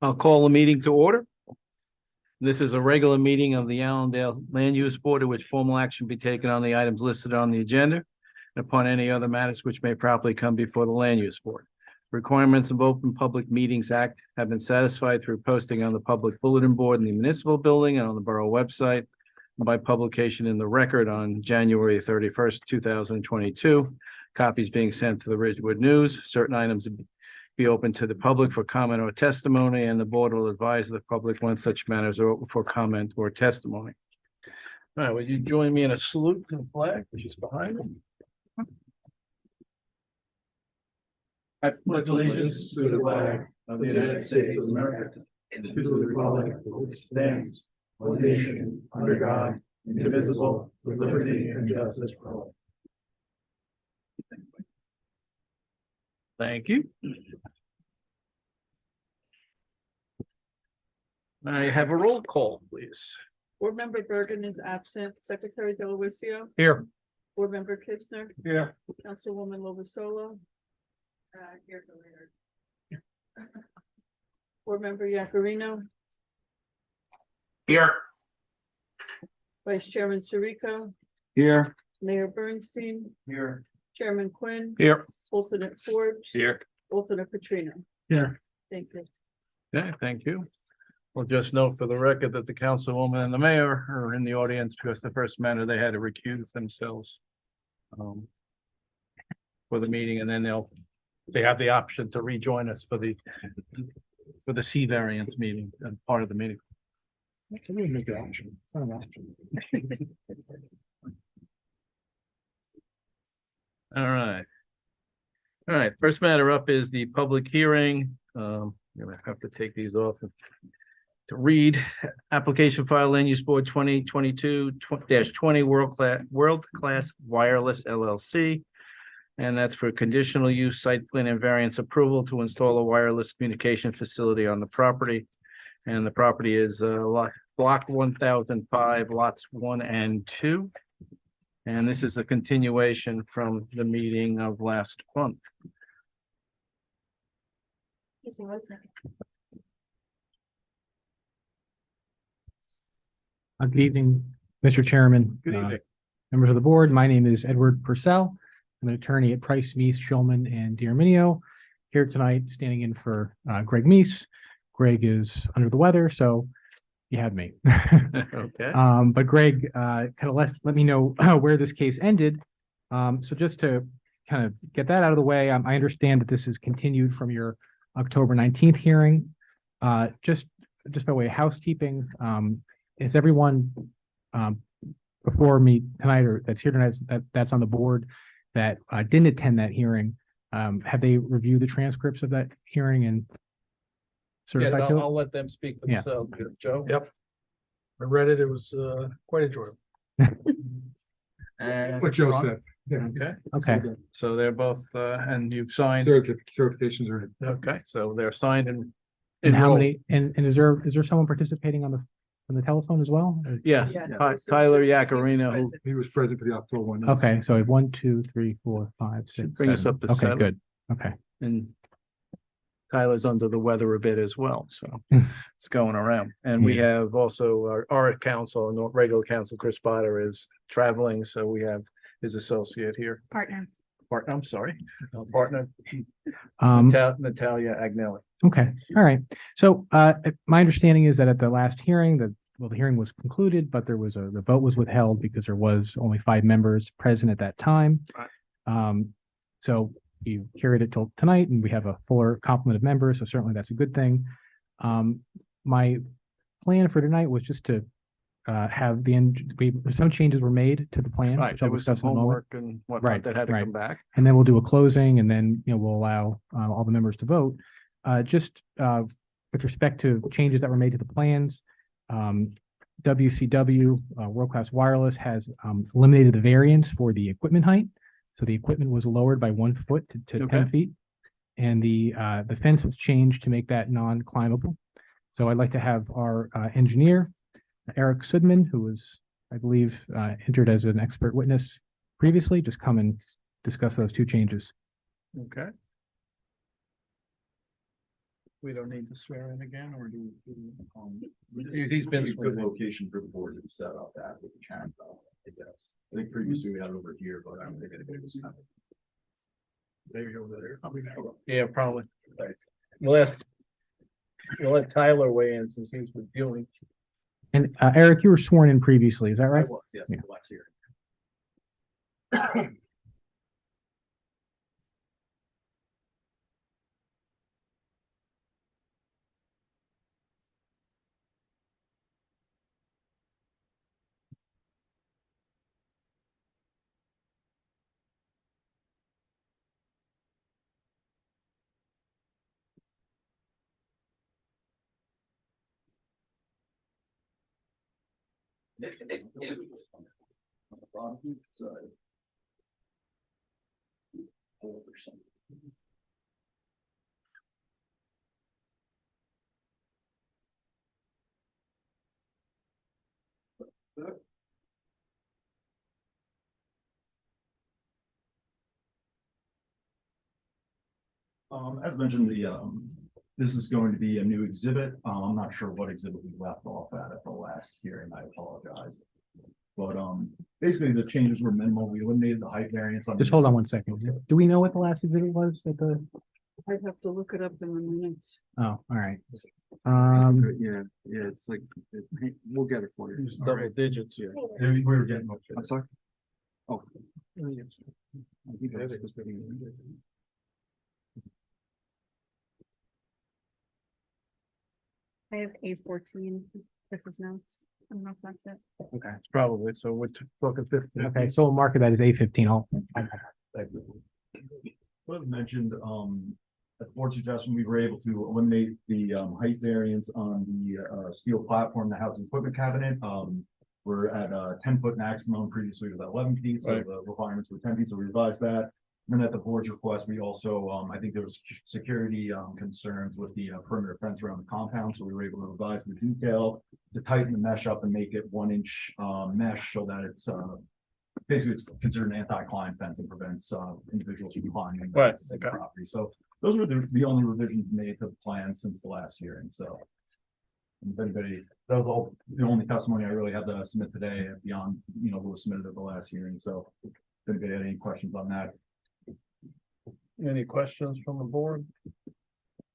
I'll call the meeting to order. This is a regular meeting of the Allendale Land Use Board, at which formal action be taken on the items listed on the agenda and upon any other matters which may properly come before the Land Use Board. Requirements of Open Public Meetings Act have been satisfied through posting on the public bulletin board in the municipal building and on the borough website, and by publication in the record on January 31st, 2022. Copies being sent to the Ridgewood News. Certain items be open to the public for comment or testimony, and the board will advise the public when such matters are open for comment or testimony. All right, would you join me in a salute to the flag, which is behind me? I pledge allegiance to the flag of the United States of America and to the republic for which it stands, one nation, under God, indivisible, with liberty and justice for all. Thank you. I have a roll call, please. Board Member Bergen is absent. Secretary Delavatio. Here. Board Member Kistner. Here. Councilwoman Lovasolo. Here for later. Board Member Yakarino. Here. Vice Chairman Sirico. Here. Mayor Bernstein. Here. Chairman Quinn. Here. Alternate Forbes. Here. Alternate Katrina. Here. Thank you. Okay, thank you. We'll just note for the record that the councilwoman and the mayor are in the audience because the first matter they had to recuse themselves for the meeting, and then they have the option to rejoin us for the C variance meeting and part of the meeting. Can we make an option? It's not an option. All right. All right, first matter up is the public hearing. I'm gonna have to take these off to read. Application file Land Use Board 2022-20 World Class Wireless LLC. And that's for conditional use site plan and variance approval to install a wireless communication facility on the property. And the property is block 1005, lots 1 and 2. And this is a continuation from the meeting of last month. Good evening, Mr. Chairman. Good evening. Members of the board. My name is Edward Purcell. I'm an attorney at Price, Meese, Shulman, and D'Arminio. Here tonight, standing in for Greg Meese. Greg is under the weather, so you had me. Okay. But Greg kind of let me know where this case ended. So just to kind of get that out of the way, I understand that this is continued from your October 19th hearing. Just by way of housekeeping, is everyone before me tonight or that's here tonight that's on the board that didn't attend that hearing? Have they reviewed the transcripts of that hearing and certified? Yes, I'll let them speak for themselves. Joe? Yep. I read it. It was quite enjoyable. And What Joe said. Okay, Okay. so they're both, and you've signed, Certifications are. okay, so they're signed and. And how enrolled. many? And is there someone participating on the telephone as well? Yes, Yeah. Tyler Yakarino, who He was present for the October one. Okay, so I have 1, 2, 3, 4, 5, 6. bring us 7. up to Okay, 7. good. Okay. And Tyler's under the weather a bit as well, so Hmm. it's going around. And we have also our counsel, regular counsel, Chris Potter is traveling, so we have his associate here. Partner, I'm sorry, partner, Natalia Agnelli. Okay. All right. So my understanding is that at the last hearing, the hearing was concluded, but there was the vote was withheld because there was only 5 members present at that time. Right. So you carried it till tonight, and we have a fuller complement of members. So certainly that's a good thing. My plan for tonight was just to have some changes were made to the plan. Right, which I'll there was some discuss in a moment. homework and whatnot Right, that had to right. come back. And then we'll do a closing, and then, we'll allow all the members to vote. Just with respect to changes that were made to the plans, WCW, World Class Wireless, has eliminated the variance for the equipment height. So the equipment was lowered by 1 foot to Okay. 10 feet. And the fence was changed to make that non-climbable. So I'd like to have our engineer, Eric Sudman, who was, I believe, entered as an expert witness previously, just come and discuss those 2 changes. Okay. We don't need to swear in again, or do? He's been Maybe a sworn good in. location for the board to set up that with the camp, I guess. I think previously we had it over here, but I don't think anybody was coming. Maybe over there. Yeah, probably. We'll let Tyler weigh in since he's reviewing. And Eric, you were sworn in previously, is that I right? was, yes, Yeah. the last year. On the bottom side. 4%. As mentioned, this is going to be a new exhibit. I'm not sure what exhibit we left off at the last hearing. I apologize. But, basically the changes were minimal. We eliminated the height variance on. Just hold on one second. Do we know what the last exhibit was at the, I'd have to look it up in the minutes. oh, all right. Yeah, it's like, we'll get it for you. It's double digits here. Yeah, we were getting. I'm sorry? Oh. I think that's- I have A14, this is notes. I don't know if that's it. Okay. It's probably, so we're talking 15. Okay, so we'll mark it that as A15. What I mentioned, at the board suggestion, we were able to eliminate the height variance on the steel platform, the house equipment cabinet. We're at a 10-foot maximum. Previously it was at 11 feet, so Right. the requirements were 10 feet, so we revised that. And then at the board's request, we also, I think there was security concerns with the perimeter fence around the compound, so we were able to revise the detail to tighten the mesh up and make it 1-inch mesh so that it's basically it's considered an anti-climb fence and prevents individuals from climbing Right, the okay. property. So those were the only revisions made to the plan since the last hearing, so. If anybody, that was all, the only testimony I really had to submit today beyond, what was submitted at the last hearing, so. If anybody had any questions on that. Any questions from the board?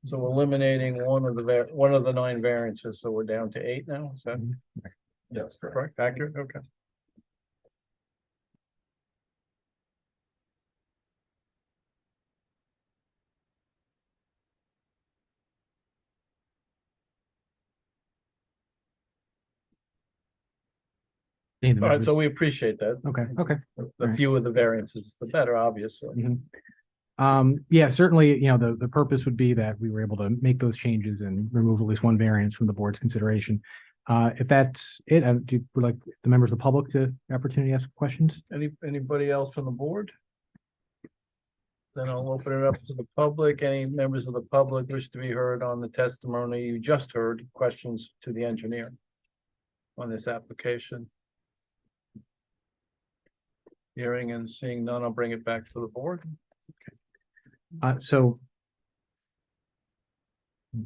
So eliminating one of the 9 variances, so we're down to 8 now, is that Yes, correct. correct, accurate? Okay. All right, so we appreciate that. Okay, okay. The fewer the variances, the better, obviously. Yeah, certainly, the purpose would be that we were able to make those changes and remove at least one variance from the board's consideration. If that's it, would like the members of the public to opportunity to ask questions? Anybody else from the board? Then I'll open it up to the public. Any members of the public wish to be heard on the testimony you just heard, questions to the engineer on this application? Hearing and seeing none, I'll bring it back to the board. So.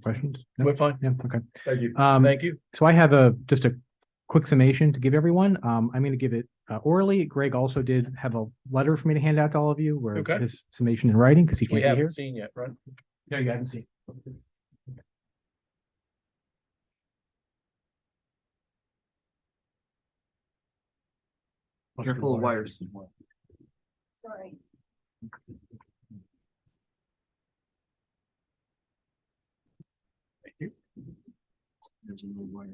Questions? No? We're fine. Yeah, okay. Thank you. Thank you. So I have just a quick summation to give everyone. I'm going to give it orally. Greg also did have a letter for me to hand out to all of you where Okay. his summation in writing because he We can't be here. haven't seen yet, right? No, you haven't seen. Careful of wires. Sorry. There's a little wire.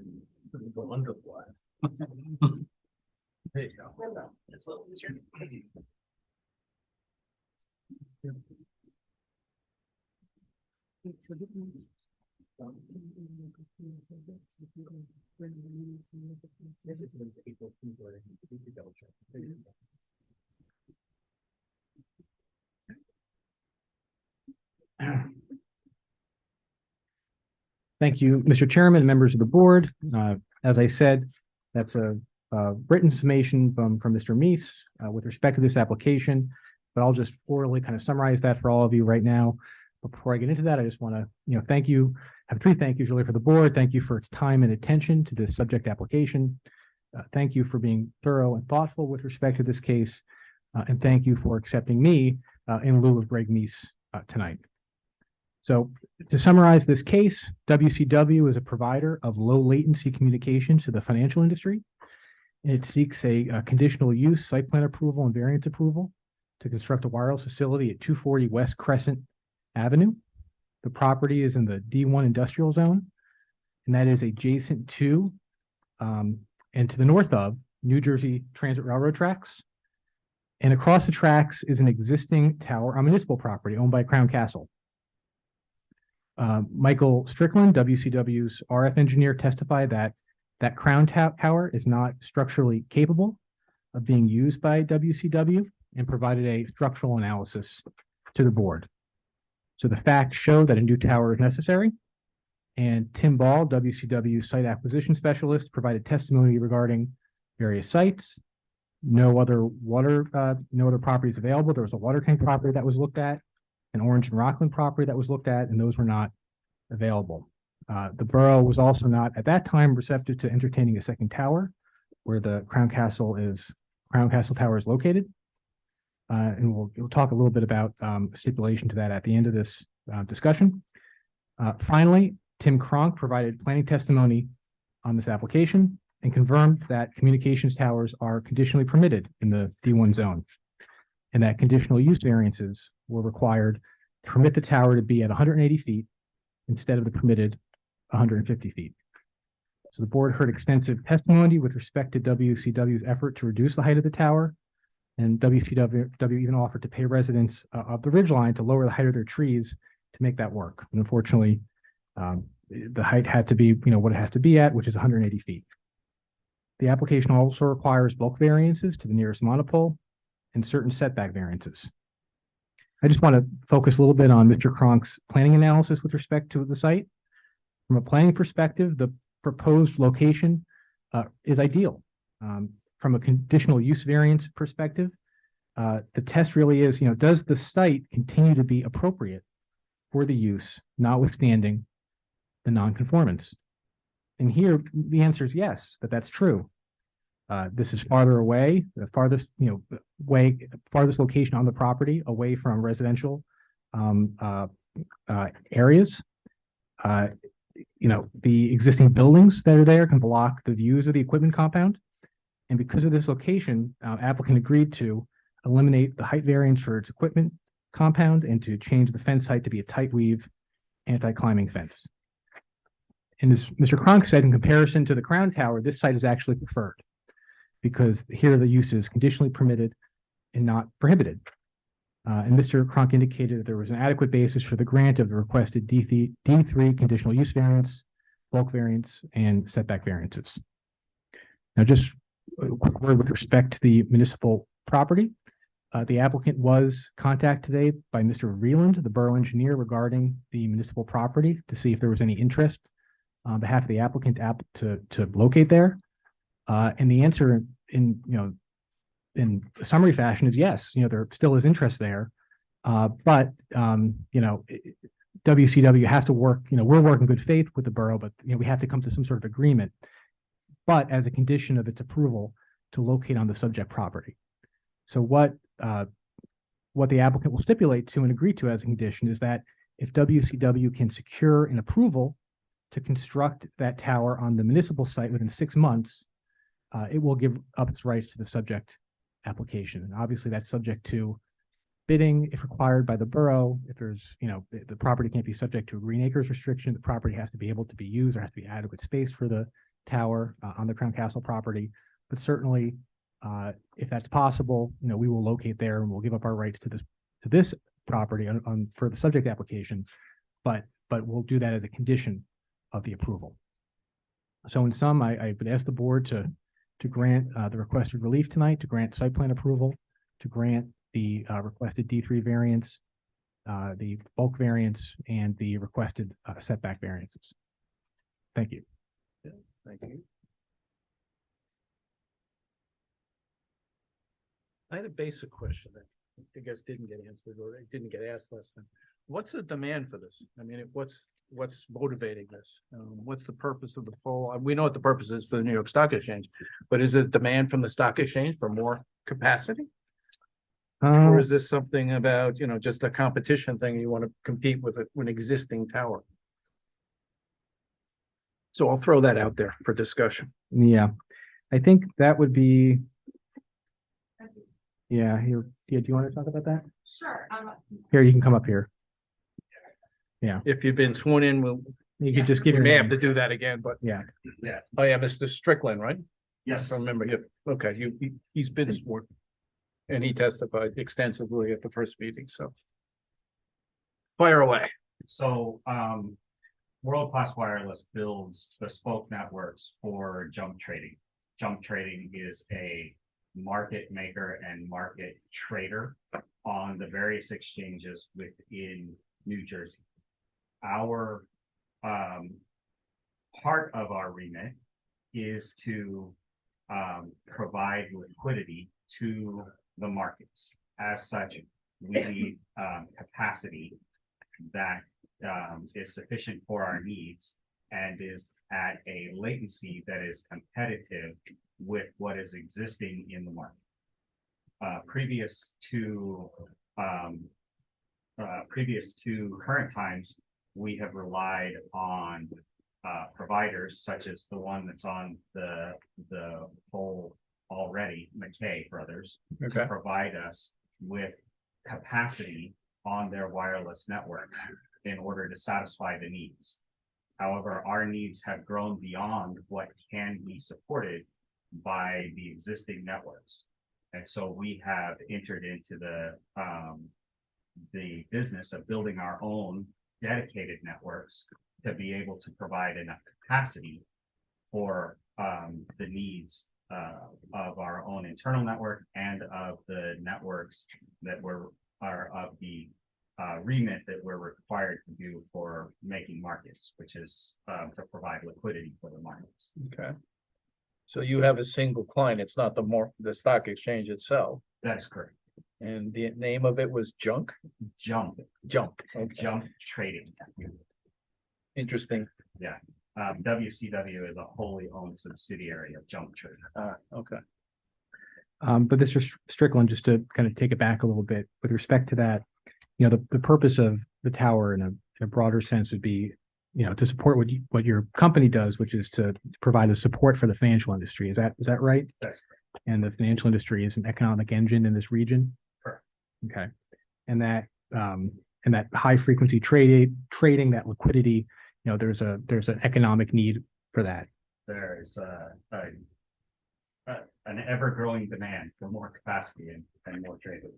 Go under the wire. There you go. It's a little easier. Thank you, Mr. Chairman, members of the board. As I said, that's a written summation from Mr. Meese with respect to this application, but I'll just orally kind of summarize that for all of you right now. But before I get into that, I just want to, thank you, have three thank yous really for the board. Thank you for its time and attention to this subject application. Thank you for being thorough and thoughtful with respect to this case. And thank you for accepting me in lieu of Greg Meese tonight. So to summarize this case, WCW is a provider of low latency communications to the financial industry. It seeks a conditional use site plan approval and variance approval to construct a wireless facility at 240 West Crescent Avenue. The property is in the D1 industrial zone, and that is adjacent to and to the north of New Jersey Transit Railroad tracks. And across the tracks is an existing tower on municipal property owned by Crown Castle. Michael Strickland, WCW's RF engineer, testified that Crown Tower is not structurally capable of being used by WCW and provided a structural analysis to the board. So the facts show that a new tower is necessary. And Tim Ball, WCW site acquisition specialist, provided testimony regarding various sites. No other properties available. There was a water tank property that was looked at, an Orange and Rockland property that was looked at, and those were not available. The borough was also not at that time receptive to entertaining a second tower where the Crown Castle Tower is located. And we'll talk a little bit about stipulation to that at the end of this discussion. Finally, Tim Cronk provided planning testimony on this application and confirmed that communications towers are conditionally permitted in the D1 zone, and that conditional use variances were required to permit the tower to be at 180 feet instead of the permitted 150 feet. So the board heard extensive testimony with respect to WCW's effort to reduce the height of the tower, and WCW even offered to pay residents of the ridgeline to lower the height of their trees to make that work. And unfortunately, the height had to be, what it has to be at, which is 180 feet. The application also requires bulk variances to the nearest monopole and certain setback variances. I just want to focus a little bit on Mr. Cronk's planning analysis with respect to the site. From a planning perspective, the proposed location is ideal. From a conditional use variance perspective, the test really is, does the site continue to be appropriate for the use, notwithstanding the nonconformance? And here the answer is yes, that's true. This is farther away, the farthest, farthest location on the property away from residential areas. The existing buildings that are there can block the views of the equipment compound. And because of this location, applicant agreed to eliminate the height variance for its equipment compound and to change the fence height to be a tight weave anti-climbing fence. And as Mr. Cronk said, in comparison to the Crown Tower, this site is actually preferred because here the use is conditionally permitted and not prohibited. And Mr. Cronk indicated that there was an adequate basis for the grant of the requested D3 conditional use variance, bulk variance, and setback variances. Now, just a quick word with respect to the municipal property. The applicant was contacted today by Mr. Vreeland, the borough engineer, regarding the municipal property to see if there was any interest on behalf of the applicant to locate there. And the answer in summary fashion is yes. There still is interest there, but WCW has to work. We're working in good faith with the borough, but we have to come to some sort of agreement. But as a condition of its approval to locate on the subject property. So what the applicant will stipulate to and agree to as a condition is that if WCW can secure an approval to construct that tower on the municipal site within 6 months, it will give up its rights to the subject application. And obviously that's subject to bidding if required by the borough. If there's, the property can't be subject to a green acres restriction, the property has to be able to be used, there has to be adequate space for the tower on the Crown Castle property. But certainly, if that's possible, we will locate there and we'll give up our rights to this property for the subject application, but we'll do that as a condition of the approval. So in sum, I would ask the board to grant the requested relief tonight, to grant site plan approval, to grant the requested D3 variance, the bulk variance, and the requested setback variances. Thank you. Thank you. I had a basic question that I guess didn't get answered or it didn't get asked last time. what's the demand for this? I mean, what's motivating this? What's the purpose of the poll? We know what the purpose is for the New York Stock Exchange, but is it demand from the stock exchange for more capacity? Or is this something about, just a competition thing? You want to compete with an existing tower? So I'll throw that out there for discussion. Yeah, I think that would be. Yeah, do you want to talk about that? Sure. Here, you can come up here. If you've been sworn in, You could just give we your may have name. to do that again, but. Yeah. Yeah. Oh, yeah, Mr. Strickland, right? Yes. I remember him. Okay, he's been sworn. And he testified extensively at the first meeting, so. Fire away. So, World Class Wireless builds bespoke networks for jump trading. Jump trading is a market maker and market trader on the various exchanges within New Jersey. Our, part of our remit is to, provide liquidity to the markets. As such, we need, capacity that is sufficient for our needs and is at a latency that is competitive with what is existing in the market. Previous to current times, we have relied on providers such as the one that's on the poll already, McKay Brothers, to provide us with capacity on their wireless networks in order to satisfy the needs. However, our needs have grown beyond what can be supported by the existing networks. And so we have entered into the business of building our own dedicated networks to be able to provide enough capacity for the needs of our own internal network and of the networks that are of the remit that we're required to do for making markets, which is to provide liquidity for the markets. Okay. So you have a single client, it's not the stock exchange itself, That is correct. and the name of it was Jump. Okay. Jump trading. Interesting. WCW is a wholly owned subsidiary of Jump Trading. Okay. But Mr. Strickland, just to kind of take it back a little bit with respect to that, the purpose of the tower in a broader sense would be, to support what your company does, which is to provide the support for the financial industry. Is that right? That's correct. And the financial industry is an economic engine in this region? Correct. Okay. And that high frequency trading, that liquidity, there's an economic need for that. There's an ever-growing demand for more capacity and more trading.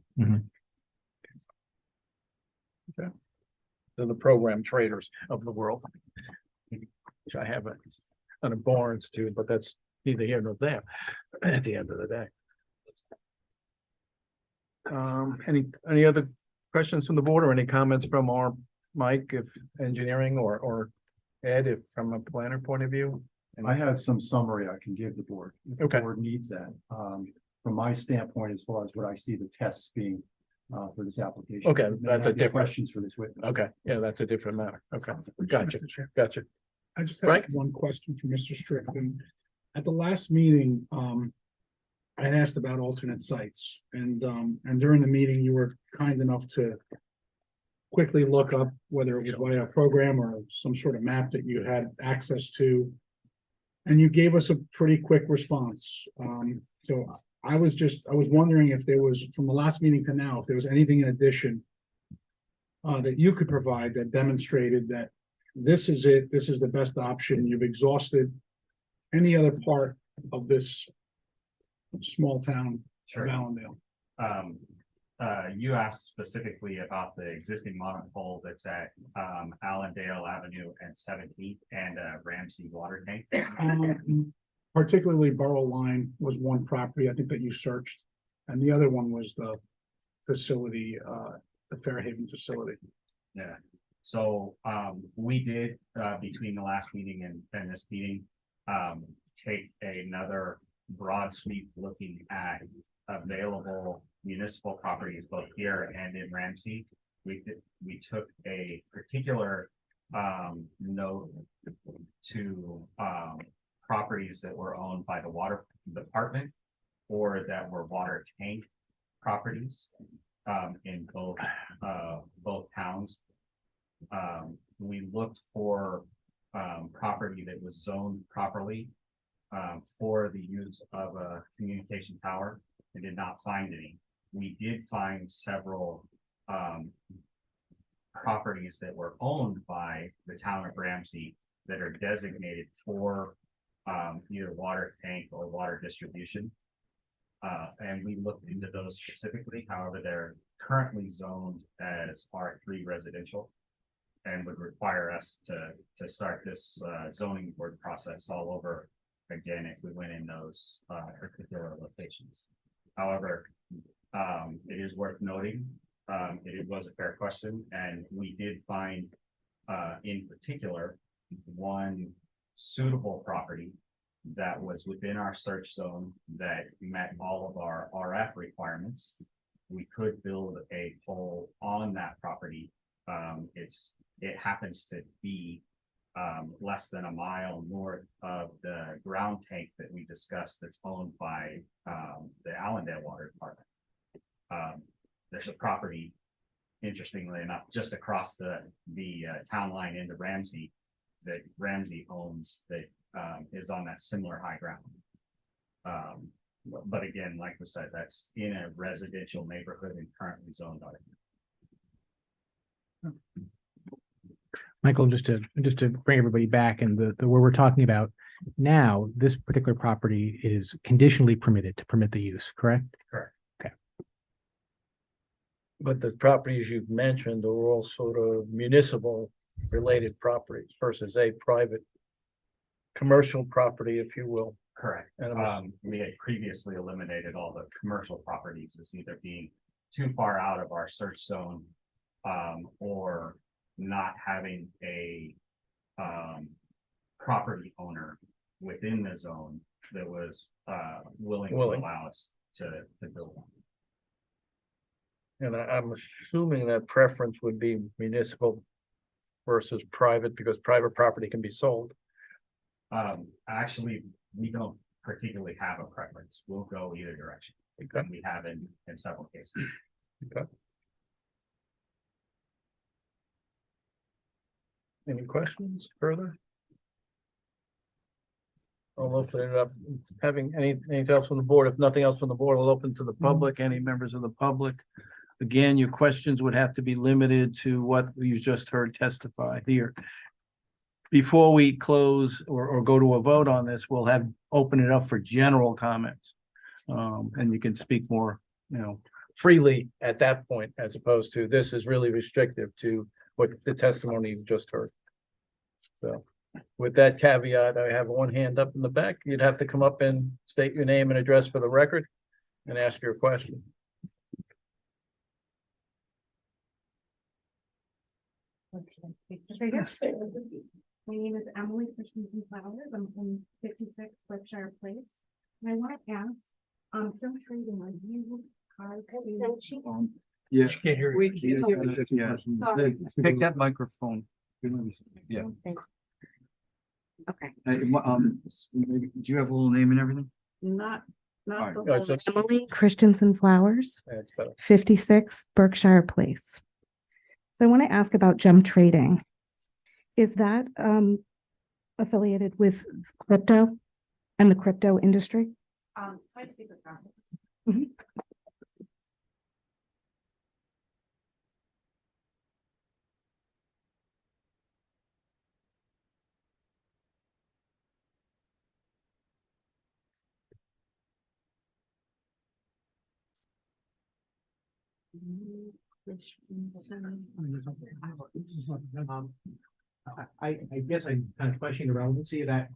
So the program traders of the world, which I have an abhorrence to, but that's neither here nor there at the end of the day. Any other questions from the board or any comments from our Mike, if engineering or Ed, if from a planner point of view? I have some summary I can give the board. If the Okay. board needs that. From my standpoint, as far as what I see the tests being for this application. Okay, May that's have a your different- Questions for this witness. Okay, yeah, that's a different matter. Okay, Gotcha. gotcha. I just Frank? have one question for Mr. Strickland. At the last meeting, I had asked about alternate sites and during the meeting, you were kind enough to quickly look up whether it was via a program or some sort of map that you had access to. And you gave us a pretty quick response. So I was wondering if there was, from the last meeting to now, if there was anything in addition that you could provide that demonstrated that this is it, this is the best option, you've exhausted any other part of this small town of Allendale. You asked specifically about the existing monopole that's at Allendale Avenue and 17th and Ramsey Water Tank. Particularly Borough Line was one property I think that you searched, and the other one was the facility, the Fairhaven facility. Yeah, so we did between the last meeting and this meeting take another broad sweep looking at available municipal properties both here and in Ramsey we took a particular note to properties that were owned by the water department or that were water tank properties in both towns. We looked for property that was zoned properly for the use of a communication tower and did not find any. We did find several properties that were owned by the town of Ramsey that are designated for either water tank or water distribution. And we looked into those specifically. However, they're currently zoned as R3 residential and would require us to start this zoning board process all over again if we went in those particular locations. However, it is worth noting, it was a fair question, and we did find in particular one suitable property that was within our search zone that met all of our RF requirements. We could build a pole on that property. It happens to be less than a mile north of the ground tank that we discussed that's owned by the Allendale Water Department. There's a property, interestingly enough, just across the town line into Ramsey that Ramsey owns that is on that similar high ground. But again, like we said, that's in a residential neighborhood and currently zoned on it. Michael, just to bring everybody back and the where we're talking about now, this particular property is conditionally permitted to permit the use, correct? Correct. Okay. But the properties you've mentioned are all sort of municipal related properties versus a private commercial property, if you will. Correct. And We had previously eliminated all the commercial properties as either being too far out of our search zone or not having a property owner within the zone that was willing to allow us to build one. And I'm assuming that preference would be municipal versus private because private property can be sold. Actually, we don't particularly have a preference. We'll go either direction. Okay. We have in several cases. Okay. Any questions further? I'll open it up. Having anything else from the board? If nothing else from the board, I'll open to the public, any members of the public. Again, your questions would have to be limited to what you just heard testify here. Before we close or go to a vote on this, we'll open it up for general comments. And you can speak more, freely at that point, as opposed to this is really restrictive to what the testimony you've just heard. So with that caveat, I have one hand up in the back. You'd have to come up and state your name and address for the record and ask your question. Just right here. My name is Emily Christensen Flowers. I'm from 56 Berkshire Place. And I want to ask, don't trading, are you hard to? Yeah. She can't hear you. We can't hear you. Yeah. Sorry. Pick that microphone. Yeah. Okay. Maybe, do you have a little name and everything? Not the Alright, whole. so- Emily Christensen Flowers, That's better. 56 Berkshire Place. So I want to ask about jump trading. Is that affiliated with crypto and the crypto industry? I speak across it. Mhm. I guess I kind of question the relevancy of that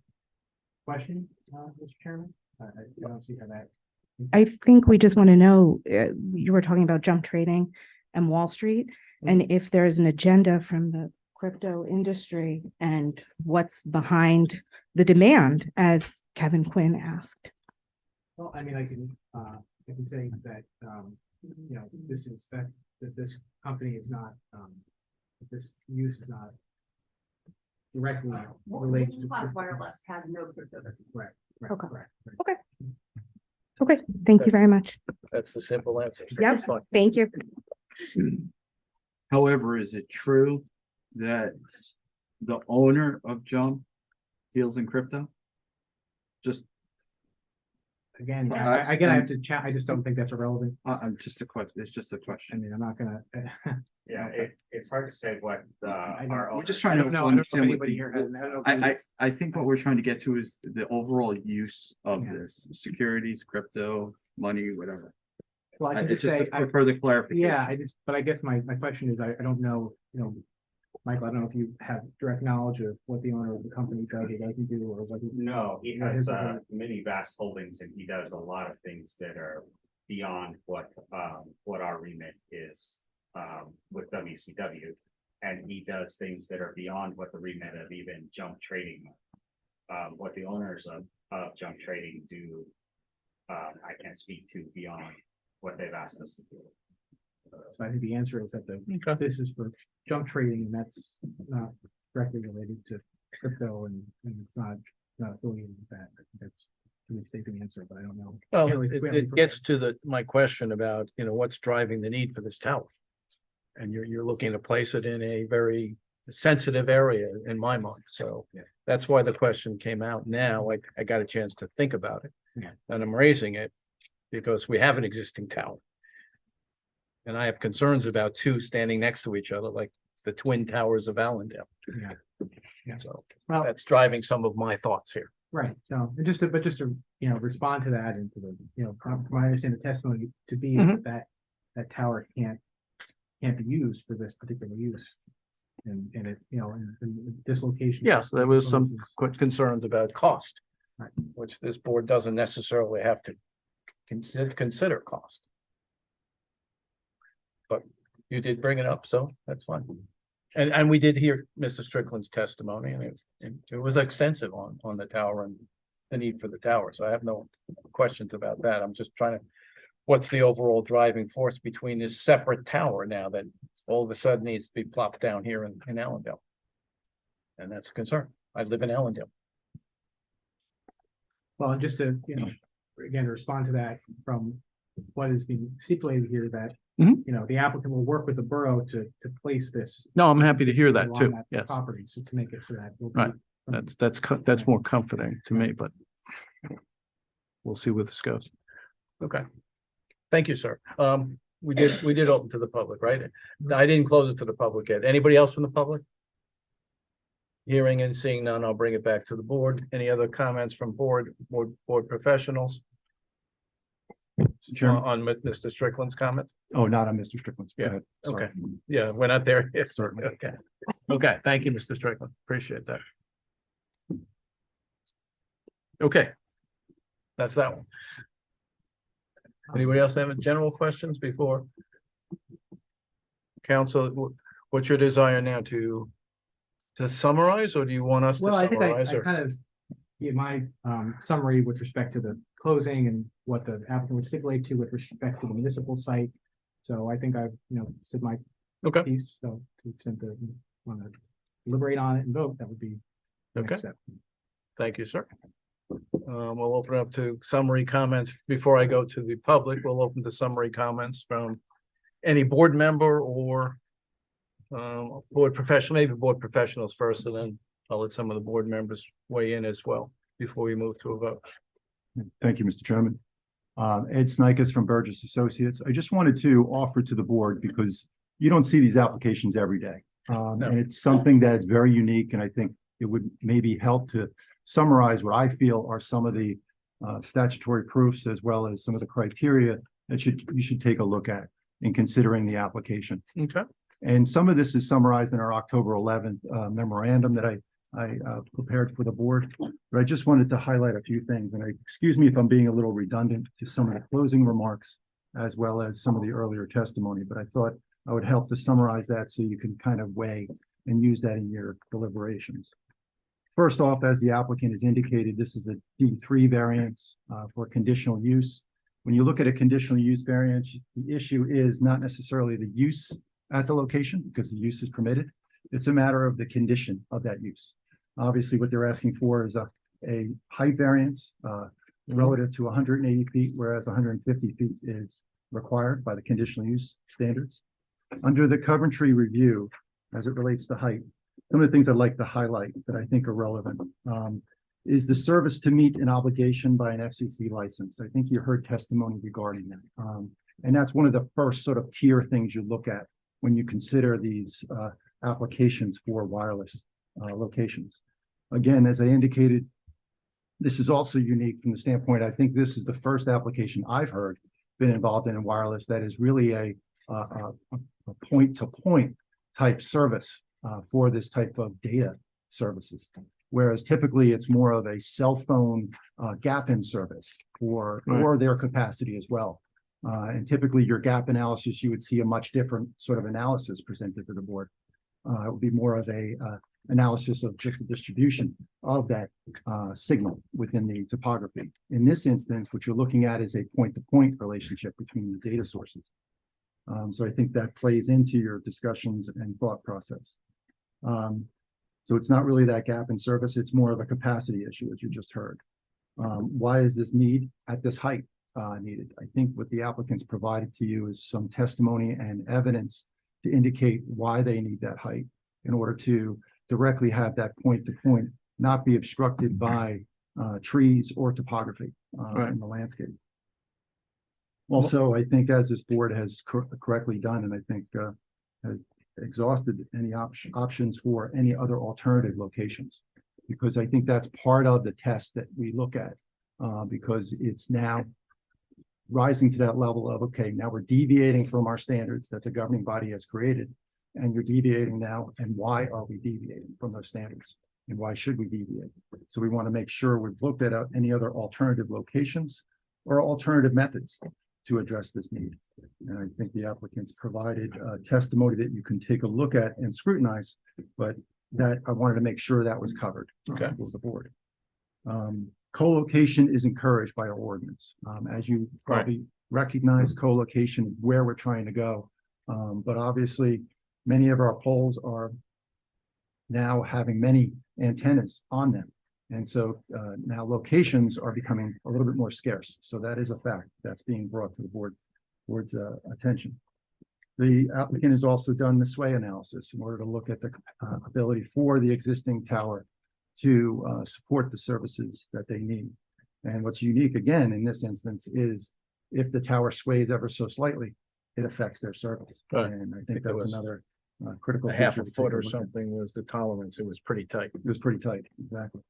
question, Mr. Chairman. I don't see how that. I think we just want to know, you were talking about jump trading and Wall Street, and if there's an agenda from the crypto industry and what's behind the demand, as Kevin Quinn asked. Well, I mean, I can say that, this is that that this company is not, that this use is not directly related to. Plus crypto. Wireless had no crypto business. Right, right, Okay. right. Okay, thank you very much. That's the simple answer. Yep. That's fine. Thank you. However, is it true that the owner of Jump deals in crypto? Just, Again, Well, I have to chat, I just don't think that's irrelevant. I'm just a question, it's just a I question. mean, I'm not gonna. Yeah, it's hard to say what, I don't- our. We're just I trying to don't know, I don't know if understand what anybody the, here has. I don't know if I, anybody- I think what we're trying to get to is the overall use of Yeah. this, securities, crypto, money, whatever. Well, I can It's just say, for further clarification. yeah, but I guess my question is, I don't know, Michael, I don't know if you have direct knowledge of what the owner of the company does or doesn't do, or what he. No, he What has is it? many vast holdings and he does a lot of things that are beyond what our remit is with WCW. And he does things that are beyond what the remit of even Jump Trading. What the owners of Jump Trading do, I can't speak to beyond what they've asked us to do. So I think the answer is that this is for junk trading, and that's not directly related to crypto, and it's not affiliated with that. I think that's to restate the answer, but I don't know. Well, Can't really- it gets to my question about, what's driving the need for this tower. And you're looking to place it in a very sensitive area in my mind, so Yeah. that's why the question came out now. I got a chance to think about it. Yeah. And I'm raising it because we have an existing tower. And I have concerns about two standing next to each other, like the twin towers of Allendale. Yeah. Yeah. So Well, that's driving some of my thoughts here. right, so, and just to respond to that and to the, from my understanding, the testimony to be is that tower can't be used for this particular use. And it, and this location. Yes, there was some concerns about cost. Right. Which this board doesn't necessarily have to consider cost. But you did bring it up, so that's fine. And we did hear Mr. Strickland's testimony, and it was extensive on the tower and the need for the tower, so I have no questions about that. I'm just trying to, what's the overall driving force between this separate tower now that all of a sudden needs to be plopped down here in Allendale? And that's a concern. I live in Allendale. Well, and just to, again, to respond to that from what is being stipulated here, that, the applicant will work with the borough to place this. No, I'm happy to hear that along too. that Yes, Property, so to make it so that. will be- Right. that's more comforting to me, but we'll see where this goes. Okay. Thank you, sir. We did open to the public, right? I didn't close it to the public yet. Anybody else from the public? Hearing and seeing none, I'll bring it back to the board. Any other comments from board professionals? On Mr. Strickland's comments? Oh, not on Mr. Strickland's. Go Yeah, ahead. Sorry. okay. Yeah, we're not there yet. Certainly. Okay. Okay, thank you, Mr. Strickland. Appreciate that. Okay. That's that one. Anybody else have any general questions before? Council, what's your desire now to summarize, or do you want us to Well, I think I summarize? or- kind of, gave my summary with respect to the closing and what the applicant would stipulate to with respect to the municipal site. So I think I've, said my Okay, piece, so to the extent that you want to deliberate on it and vote, that would be. the next Okay. step. thank you, sir. We'll open up to summary comments. Before I go to the public, we'll open to summary comments from any board member or board professional, maybe board professionals first, and then I'll let some of the board members weigh in as well before we move to a vote. Thank you, Mr. Chairman. Ed Snikes from Burgess Associates. I just wanted to offer to the board because you don't see these applications every day. And it's something that is very unique, and I think it would maybe help to summarize what I feel are some of the statutory proofs as well as some of the criteria that you should take a look at in considering the application. Okay. And some of this is summarized in our October 11th memorandum that I prepared for the board. But I just wanted to highlight a few things, and excuse me if I'm being a little redundant to some of the closing remarks as well as some of the earlier testimony, but I thought I would help to summarize that so you can kind of weigh and use that in your deliberations. First off, as the applicant has indicated, this is a D3 variance for conditional use. when you look at a conditional use variance, the issue is not necessarily the use at the location, because the use is permitted. It's a matter of the condition of that use. Obviously, what they're asking for is a height variance relative to 180 feet, whereas 150 feet is required by the conditional use standards. Under the Coventry review, as it relates to height, some of the things I'd like to highlight that I think are relevant is the service to meet an obligation by an FCC license. I think you heard testimony regarding that. And that's one of the first sort of tier things you look at when you consider these applications for wireless locations. Again, as I indicated, this is also unique from the standpoint, I think this is the first application I've heard been involved in wireless that is really a point-to-point type service for this type of data services. Whereas typically it's more of a cell phone gap-in service or their capacity as well. And typically your gap analysis, you would see a much different sort of analysis presented to the board. It would be more of a analysis of just the distribution of that signal within the topography. In this instance, what you're looking at is a point-to-point relationship between the data sources. So I think that plays into your discussions and thought process. So it's not really that gap in service, it's more of a capacity issue, as you just heard. Why is this need at this height needed? I think what the applicants provided to you is some testimony and evidence to indicate why they need that height in order to directly have that point-to-point not be obstructed by trees or topography in the landscape. Also, I think as this board has correctly done, and I think has exhausted any options for any other alternative locations, because I think that's part of the test that we look at, because it's now rising to that level of, okay, now we're deviating from our standards that the governing body has created, and you're deviating now, and why are we deviating from those standards? And why should we deviate? So we want to make sure we've looked at any other alternative locations or alternative methods to address this need. And I think the applicants provided testimony that you can take a look at and scrutinize, but that I wanted to make sure that was covered with the board. Co-location is encouraged by our ordinance. As you probably recognize, co-location is where we're trying to go. But obviously, many of our poles are now having many antennas on them. And so now locations are becoming a little bit more scarce. So that is a fact that's being brought to the board's attention. The applicant has also done the sway analysis in order to look at the ability for the existing tower to support the services that they need. And what's unique again in this instance is if the tower sways ever so slightly, it affects their service. And I think that's another critical. A half feature a to foot take or look at. something was the tolerance. It was pretty tight. It was pretty tight, exactly.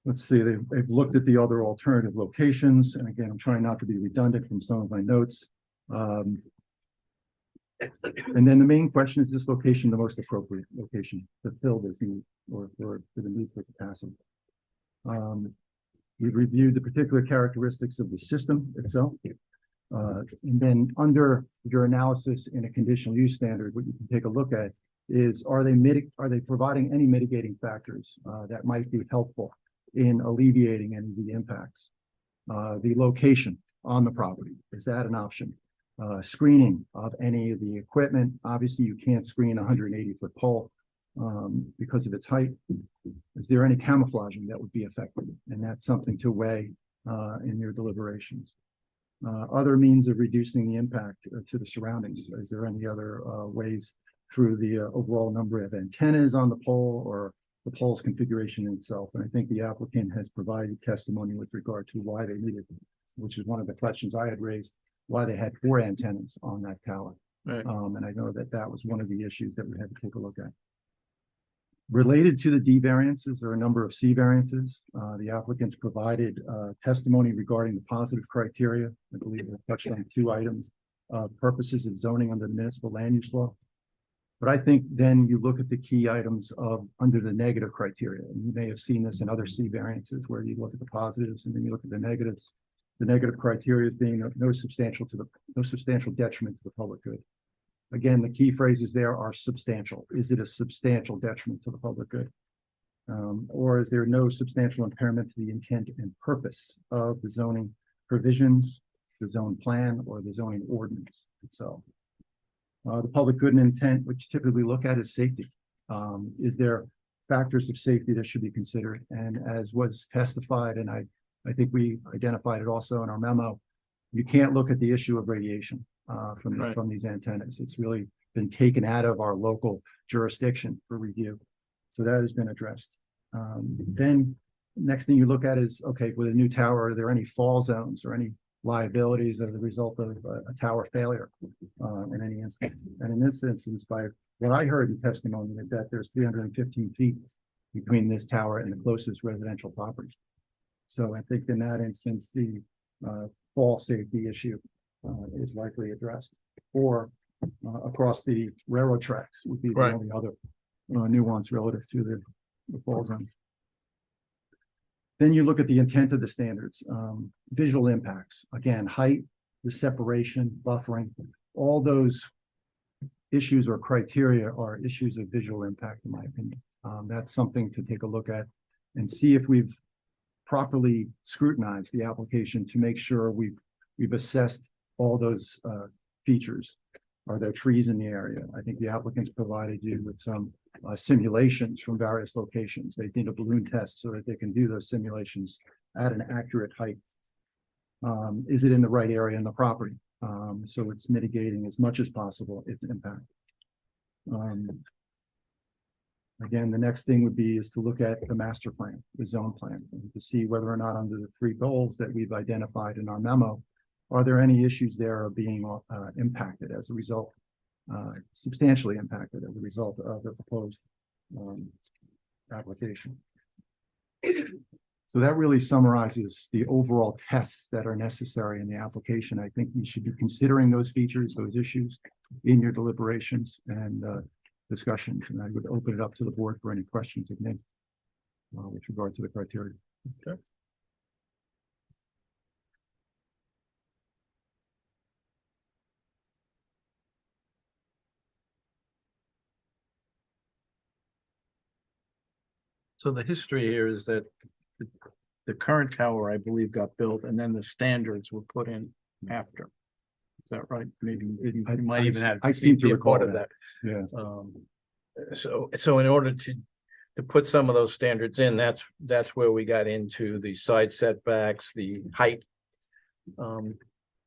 Let's see, they've looked at the other alternative locations, and again, I'm trying not to be redundant from some of my notes. And then the main question, is this location the most appropriate location to fill this need or for the need for capacity? We've reviewed the particular characteristics of the system itself. And then under your analysis in a conditional use standard, what you can take a look at is, are they providing any mitigating factors that might be helpful in alleviating any of the impacts? The location on the property, is that an option? Screening of any of the equipment. Obviously, you can't screen a 180-foot pole because of its height. Is there any camouflaging that would be effective? And that's something to weigh in your deliberations. Other means of reducing the impact to the surroundings. Is there any other ways through the overall number of antennas on the pole or the pole's configuration itself? And I think the applicant has provided testimony with regard to why they needed, which is one of the questions I had raised, why they had 4 antennas on that tower. And I know that that was one of the issues that we had to take a look at. Related to the D variances, there are a number of C variances. The applicants provided testimony regarding the positive criteria. I believe they touched on 2 items, purposes of zoning under the municipal land use law. But I think then you look at the key items of under the negative criteria. And you may have seen this in other C variances where you look at the positives and then you look at the negatives. The negative criteria being no substantial detriment to the public good. Again, the key phrases there are substantial. Is it a substantial detriment to the public good? Or is there no substantial impairment to the intent and purpose of the zoning provisions, the zone plan, or the zoning ordinance itself? The public good and intent, which typically look at is safety. Is there factors of safety that should be considered? And as was testified, and I think we identified it also in our memo, you can't look at the issue of radiation from these antennas. It's really been taken out of our local jurisdiction for review. So that has been addressed. Then next thing you look at is, okay, with a new tower, are there any fall zones or any liabilities as a result of a tower failure in any instance? And in this instance, by what I heard in testimony is that there's 315 feet between this tower and the closest residential property. So I think in that instance, the fall safety issue is likely addressed. Or across the railroad tracks would be the only other nuance relative to the fall zone. Then you look at the intent of the standards, visual impacts, again, height, the separation, buffering, all those issues or criteria are issues of visual impact, in my opinion. That's something to take a look at and see if we've properly scrutinized the application to make sure we've assessed all those features. Are there trees in the area? I think the applicants provided you with some simulations from various locations. They did a balloon test so that they can do those simulations at an accurate height. Is it in the right area in the property? So it's mitigating as much as possible its impact. Again, the next thing would be is to look at the master plan, the zone plan, and to see whether or not under the 3 goals that we've identified in our memo, are there any issues there are being impacted as a result, substantially impacted as a result of the proposed application. So that really summarizes the overall tests that are necessary in the application. I think you should be considering those features, those issues in your deliberations and discussions. And I would open it up to the board for any questions it may with regard to the criteria. Okay. So the history here is that the current tower, I believe, got built and then the standards were put in after. Is that right? Maybe you might even have. I seem to be a recall part of that. that. Yeah. So in order to put some of those standards in, that's where we got into the side setbacks, the height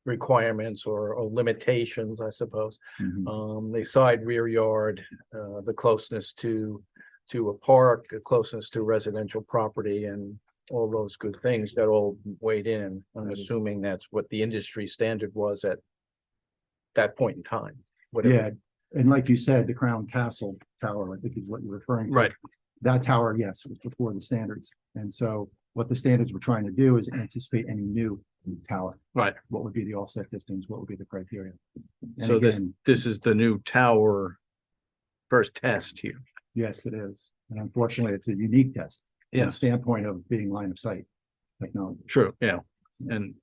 requirements or limitations, I suppose. The side rear yard, the closeness to a park, the closeness to residential property, and all those good things that all weighed in. I'm assuming that's what the industry standard was at that point in time. Yeah, and like you said, the Crown Castle Tower, I think is what you're referring to. Right. That tower, yes, was before the standards. And so what the standards were trying to do is anticipate any new tower. Right. What would be the offset distance? What would be the criteria? And So again, this is the new tower first test here. yes, it is. And unfortunately, it's a unique test. From Yeah. the standpoint of being line of sight technology. True, yeah. And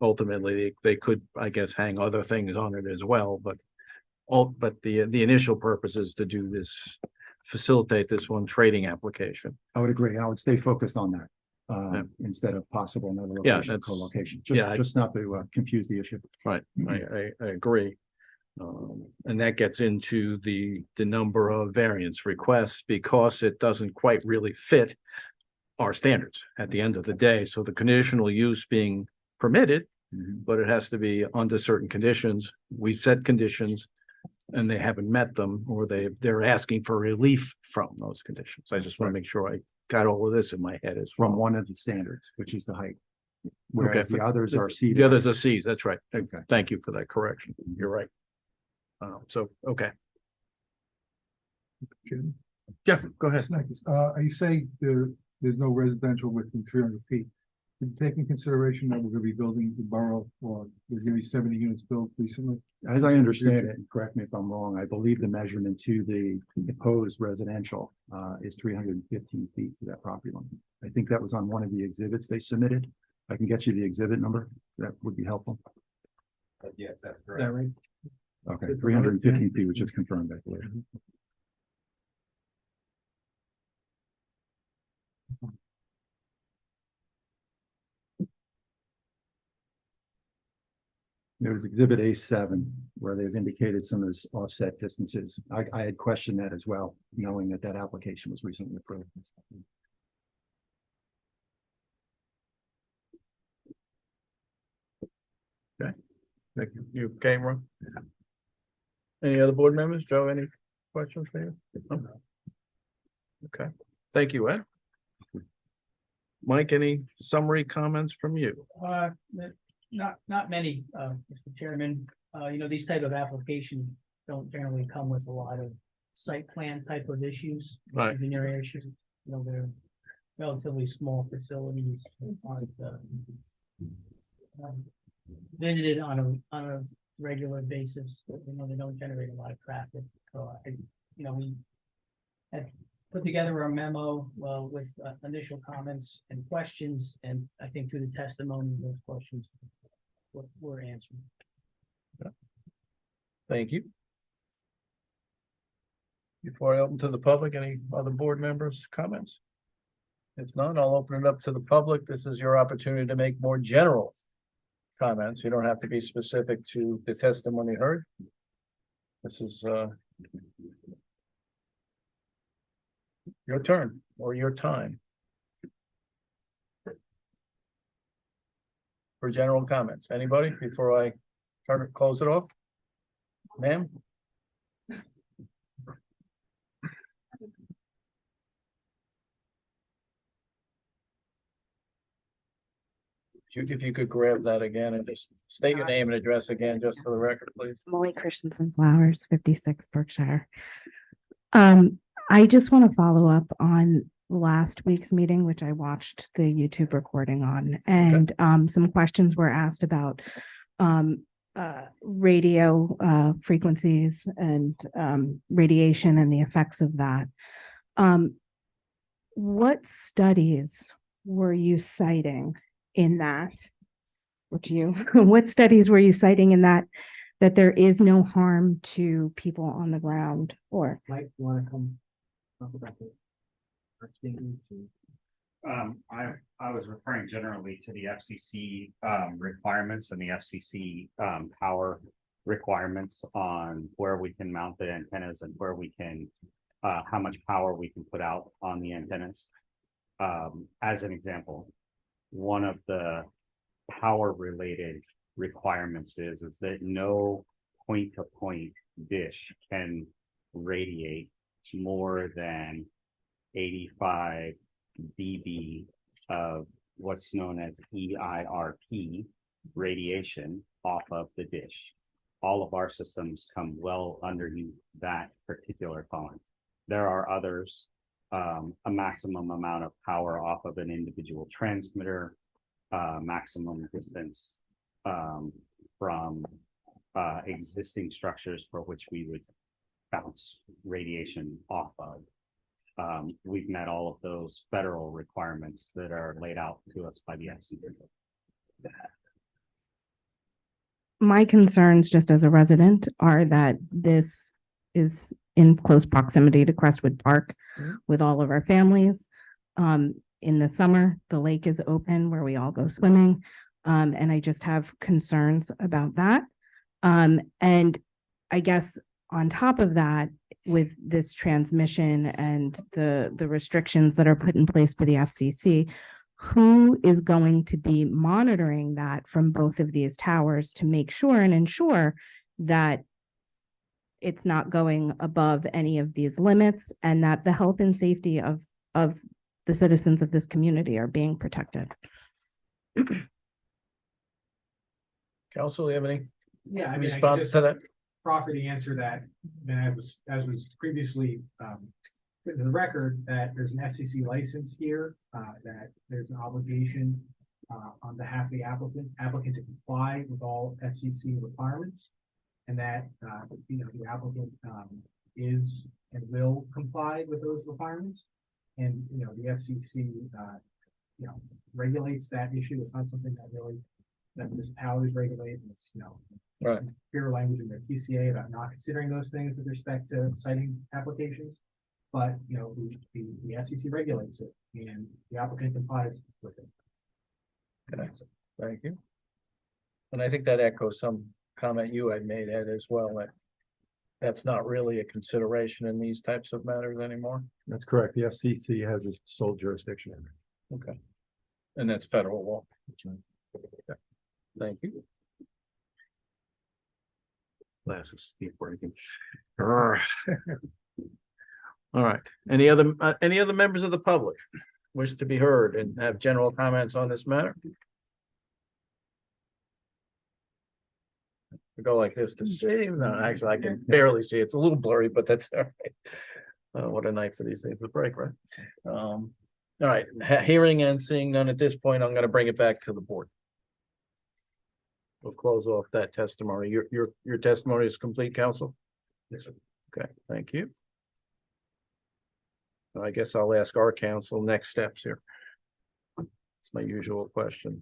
ultimately, they could, I guess, hang other things on it as well, but the initial purpose is to do this, facilitate this one trading application. I would agree. I would stay focused on that. Yeah. Instead of possible another Yeah, location, that's- co-location, yeah, just not to confuse the issue. Right, I agree. And that gets into the number of variance requests because it doesn't quite really fit our standards at the end of the day. So the conditional use being permitted, but it has to be under certain conditions. We've set conditions and they haven't met them, or they're asking for relief from those conditions. I just want to make sure I got all of this in my head as From well. one of the standards, which is the height. Whereas the others are The seated. others are Cs, that's right. Okay. Thank you for that correction. You're right. So, okay. Yeah, go ahead. You say there's no residential within 300 feet. Did you take in consideration that we're gonna be building the borough, or there's gonna be 70 units built recently? As I understand it, and correct me if I'm wrong, I believe the measurement to the proposed residential is 315 feet to that property line. I think that was on one of the exhibits they submitted. I can get you the exhibit number. That would be helpful. Yes, that's Is that right? Okay, 315 feet, which is confirmed, I believe. There was exhibit A7 where they've indicated some of those offset distances. I had questioned that as well, knowing that that application was recently approved. Thank you. You okay, Ron? Any other board members? Joe, any questions for you? No? Okay, thank you, Ed. Mike, any summary comments from you? Not many, Mr. Chairman. These type of applications don't generally come with a lot of site plan type of issues. Right. Engineering issues, they're relatively small facilities, aren't, visited on a regular basis. They don't generate a lot of traffic. So we have put together a memo, with initial comments and questions, and I think through the testimony, those questions were answered. Thank you. Before I open to the public, any other board members' comments? If not, I'll open it up to the public. This is your opportunity to make more general comments. You don't have to be specific to the testimony heard. This is your turn or your time for general comments. Anybody before I close it off? Ma'am? If you could grab that again and just state your name and address again, just for the record, please. Molly Christensen Flowers, 56 Berkshire. I just want to follow up on last week's meeting, which I watched the YouTube recording on, and some questions were asked about radio frequencies and radiation and the effects of that. What studies were you citing in that? What studies were you citing in that there is no harm to people on the ground? Or Mike, you want to come talk about the statement? I was referring generally to the FCC requirements and the FCC power requirements on where we can mount the antennas and where we can how much power we can put out on the antennas. As an example, one of the power related requirements is that no point-to-point dish can radiate more than 85 dB of what's known as EIRP radiation off of the dish. All of our systems come well underneath that particular tolerance. There are others, a maximum amount of power off of an individual transmitter, maximum distance from existing structures for which we would bounce radiation off of. We've met all of those federal requirements that are laid out to us by the FCC. my concerns, just as a resident, are that this is in close proximity to Crestwood Park with all of our families. In the summer, the lake is open where we all go swimming. And I just have concerns about that. And I guess on top of that, with this transmission and the restrictions that are put in place by the FCC, who is going to be monitoring that from both of these towers to make sure and ensure that it's not going above any of these limits and that the health and safety of the citizens of this community are being protected? Council, you have any Yeah, I mean, response to that? Proffer the answer that, as was previously put in the record, that there's an FCC license here, that there's an obligation on behalf of the applicant to comply with all FCC requirements, and that the applicant is and will comply with those requirements. And the FCC regulates that issue. It's not something that municipalities regulate. It's Right. clear language in their PCA about not considering those things with respect to citing applications. But the FCC regulates it, and the applicant complies with it. Okay. Thank you. And I think that echoes some comment you had made, Ed, as well, that that's not really a consideration in these types of matters anymore. That's correct. The FCC has its sole jurisdiction. Okay. And that's federal law. Okay. Thank you. Glasses keep breaking. All right. Any other members of the public wish to be heard and have general comments on this matter? We go like this to see. No, actually, I can barely see. It's a little blurry, but that's all right. What a night for these things to break, right? All right, hearing and seeing none at this point, I'm gonna bring it back to the board. We'll close off that testimony. Your testimony is complete, counsel? Yes, sir. Okay, thank you. I guess I'll ask our counsel next steps here. It's my usual question.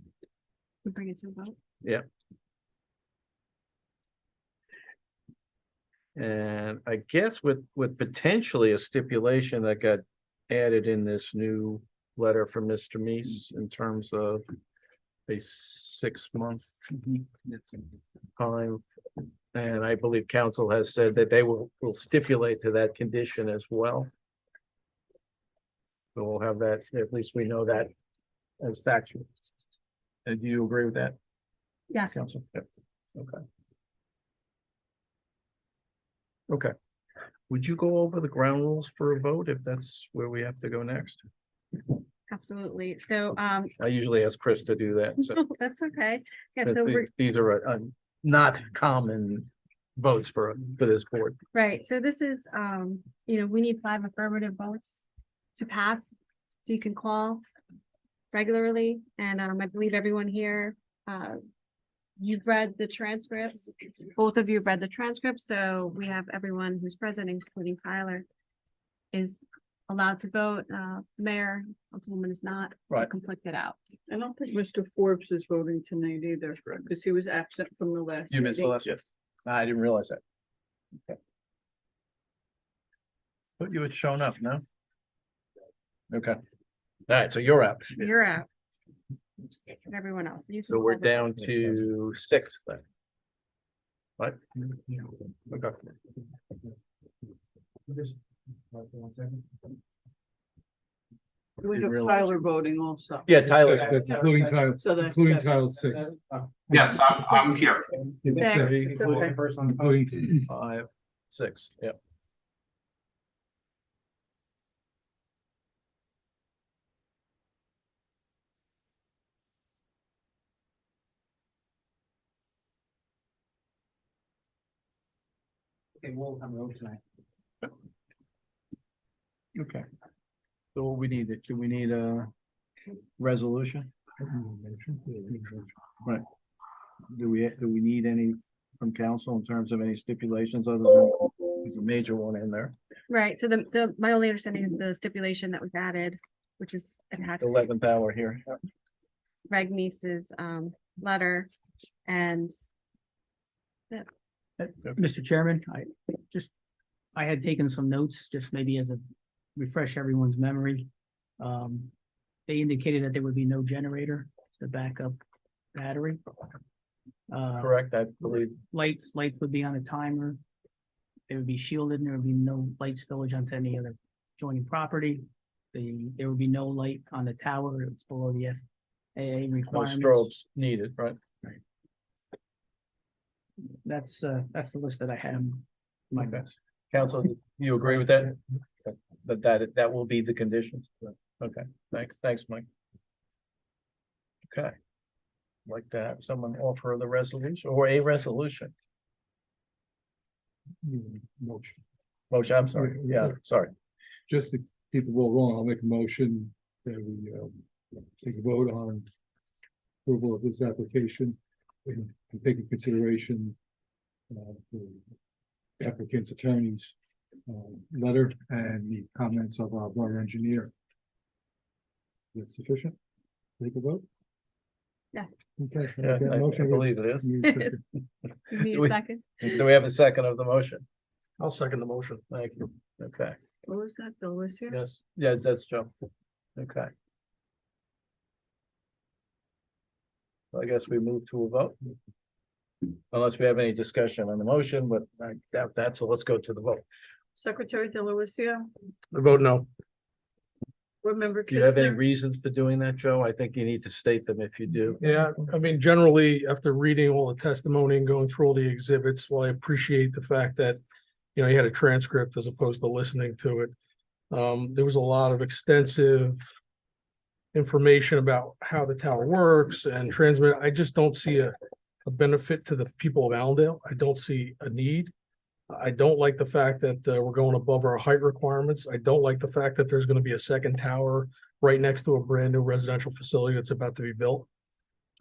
We bring it to a vote. Yeah. And I guess with potentially a stipulation that got added in this new letter from Mr. Meese in terms of a 6-month time. And I believe council has said that they will stipulate to that condition as well. So we'll have that, at least we know that as factual. And do you agree with that, Yes. council? Yep. Okay. Okay. Would you go over the ground rules for a vote if that's where we have to go next? Absolutely. So, I usually ask Chris to do that, so. that's okay. Yeah, But so we're, these are not common votes for this board. right. So this is, we need 5 affirmative votes to pass. So you can call regularly. And, I believe everyone here, you've read the transcripts. Both of you have read the transcripts. So we have everyone who's present, including Tyler, is allowed to vote. Mayor, Councilwoman is not. Right. Conflicted out. I don't think Mr. Forbes is voting tonight either, because he was absent from the last. You missed the meeting. last, yes. I didn't realize that. Okay. But you had shown up, no? Okay. All right, so you're out. You're out. And everyone else. You So can we're call the down vote. to 6 then. Right? Okay. We Didn't have realize. Tyler voting also. Yeah, Tyler's. That's including title, So that's- including title 6. Yes, I'm here. It's okay. Including 5, 6, yeah. Okay, we'll have a vote tonight. Okay. So what we need, do we need a resolution? Right. Do we need any from council in terms of any stipulations other than there's a major one in there? Right, so my only understanding is the stipulation that we've added, which is attached to 11th hour here. Reg Meese's letter and Mr. Chairman, I had taken some notes, just maybe as a refresh everyone's memory. They indicated that there would be no generator to back up battery. Correct, I believe. Lights would be on a timer. They would be shielded and there would be no light spillage onto any other adjoining property. There would be no light on the tower. It's below the FAA No requirements. strobes needed, right? That's the list that I have. in my Okay. notes. Council, you agree with that? That will be the conditions? Okay, thanks, Mike. Okay. Like to have someone offer the resolution or a resolution. motion. Motion, I'm sorry, yeah, sorry. Just to keep the ball rolling, I'll make a motion that we take a vote on approval of this application and take into consideration the applicant's attorney's letter and the comments of our borough engineer. Is that sufficient? Take a vote? Yes. Okay. Yeah, Okay, I motion believe it is. Need a second. You need Do a we- second? Do we have a second of the motion? I'll second the motion. Thank you. Okay, What was that? Bill was here? yes, yeah, that's Joe. Okay. I guess we move to a vote. Unless we have any discussion on the motion, but I doubt that, so let's go to the vote. Secretary Delavatio, I vote no. Board Member Do you have any Kistner, reasons for doing that, Joe? I think you need to state them if you do. Yeah, I mean, generally, after reading all the testimony and going through all the exhibits, while I appreciate the fact that, you know, you had a transcript as opposed to listening to it. There was a lot of extensive information about how the tower works and transmit. I just don't see a benefit to the people of Allendale. I don't see a need. I don't like the fact that we're going above our height requirements. I don't like the fact that there's going to be a second tower right next to a brand new residential facility that's about to be built.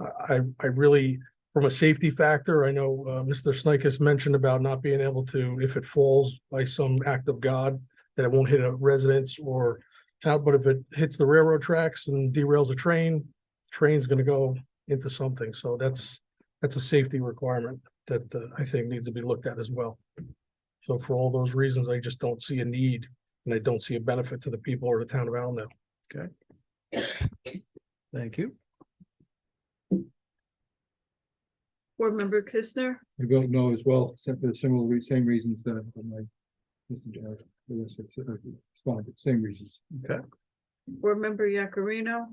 I really, from a safety factor, I know Mr. Snikes mentioned about not being able to, if it falls by some act of God, that it won't hit a residence or how, but if it hits the railroad tracks and derails a train's going to go into something. So that's a safety requirement that I think needs to be looked at as well. So for all those reasons, I just don't see a need and I don't see a benefit to the people or the town of Allendale. Thank you. Board Member Kistner, I vote no as well, except for the same reasons that my Mr. Jarrett responded, same reasons. Board Member Yakarino,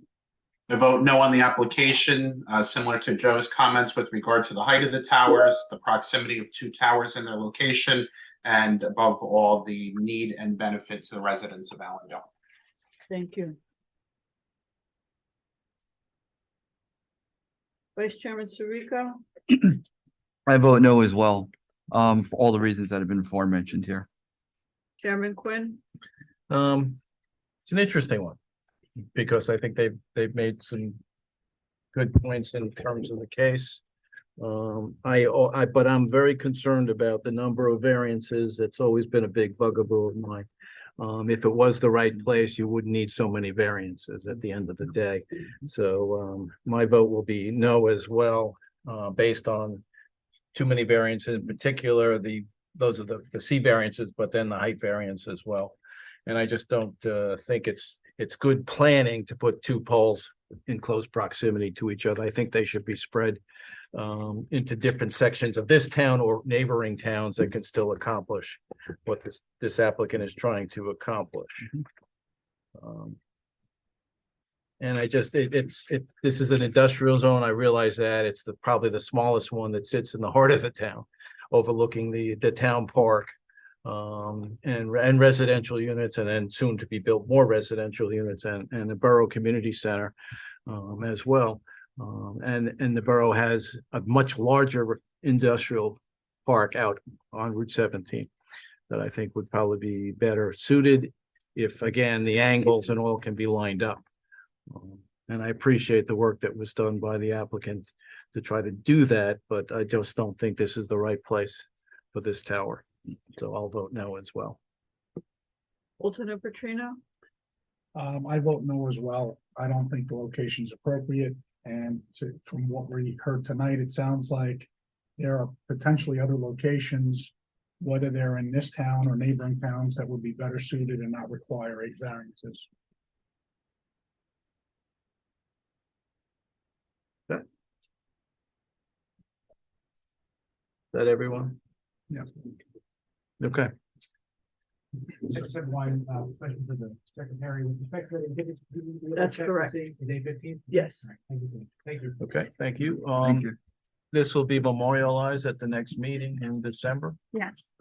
I vote no on the application, similar to Joe's comments with regard to the height of the towers, the proximity of two towers and their location, and above all, the need and benefit to the residents of Allendale. thank you. Vice Chairman Sirico, I vote no as well, for all the reasons that have been aforementioned here. Chairman Quinn, It's an interesting one. Because I think they've made some good points in terms of the case. But I'm very concerned about the number of variances. That's always been a big bugaboo of mine. If it was the right place, you wouldn't need so many variances at the end of the day. So my vote will be no as well, based on too many variances, in particular, those are the C variances, but then the height variance as well. And I just don't think it's good planning to put two poles in close proximity to each other. I think they should be spread into different sections of this town or neighboring towns that can still accomplish what this applicant is trying to accomplish. And I just, this is an industrial zone. I realize that it's probably the smallest one that sits in the heart of the town, overlooking the town park. And residential units, and then soon to be built more residential units and the Borough Community Center as well. And the borough has a much larger industrial park out on Route 17 that I think would probably be better suited if, again, the angles and all can be lined up. And I appreciate the work that was done by the applicant to try to do that, but I just don't think this is the right place for this tower. So I'll vote no as well. alternate Petrino, I vote no as well. I don't think the location's appropriate. And from what we heard tonight, it sounds like there are potentially other locations, whether they're in this town or neighboring towns, that would be better suited and not require 8 variances. Is that everyone? Yeah. Okay. Except one, question for the secretary with respect to the. That's correct. Is 8:15? yes. Thank you. Okay, thank you. Thank you. This will be memorialized at the next meeting in December. Yes.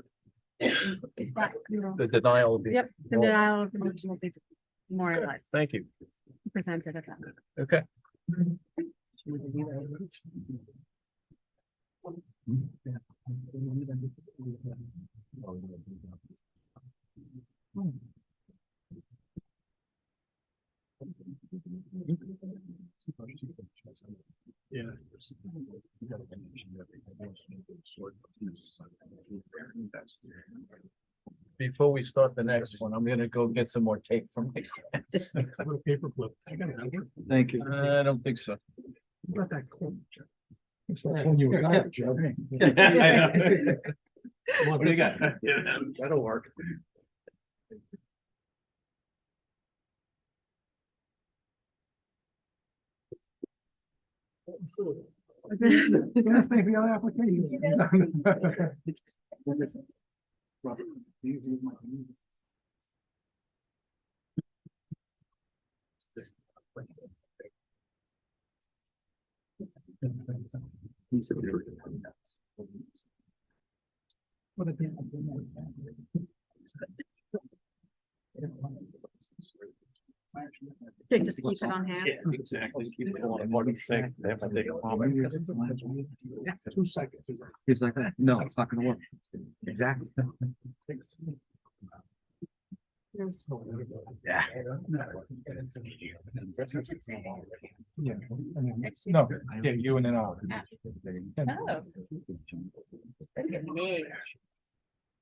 The denial will be. Yep, the denial of the motion will be memorialized, Thank you. presented at that. Okay. Yeah. Before we start the next one, I'm gonna go get some more tape from my friends. Paperclip. I got it. Thank you. I don't think so. About that quote, Joe. It's like when you were out, Joe. What do you got? That'll work. Yes, they be on applications. Just keep it on hand. Exactly. Keep it on one thing. They have to take a moment. 2 seconds. He's like that. No, it's not gonna work. Exactly. Yeah. Yeah. No, yeah, you and then I'll.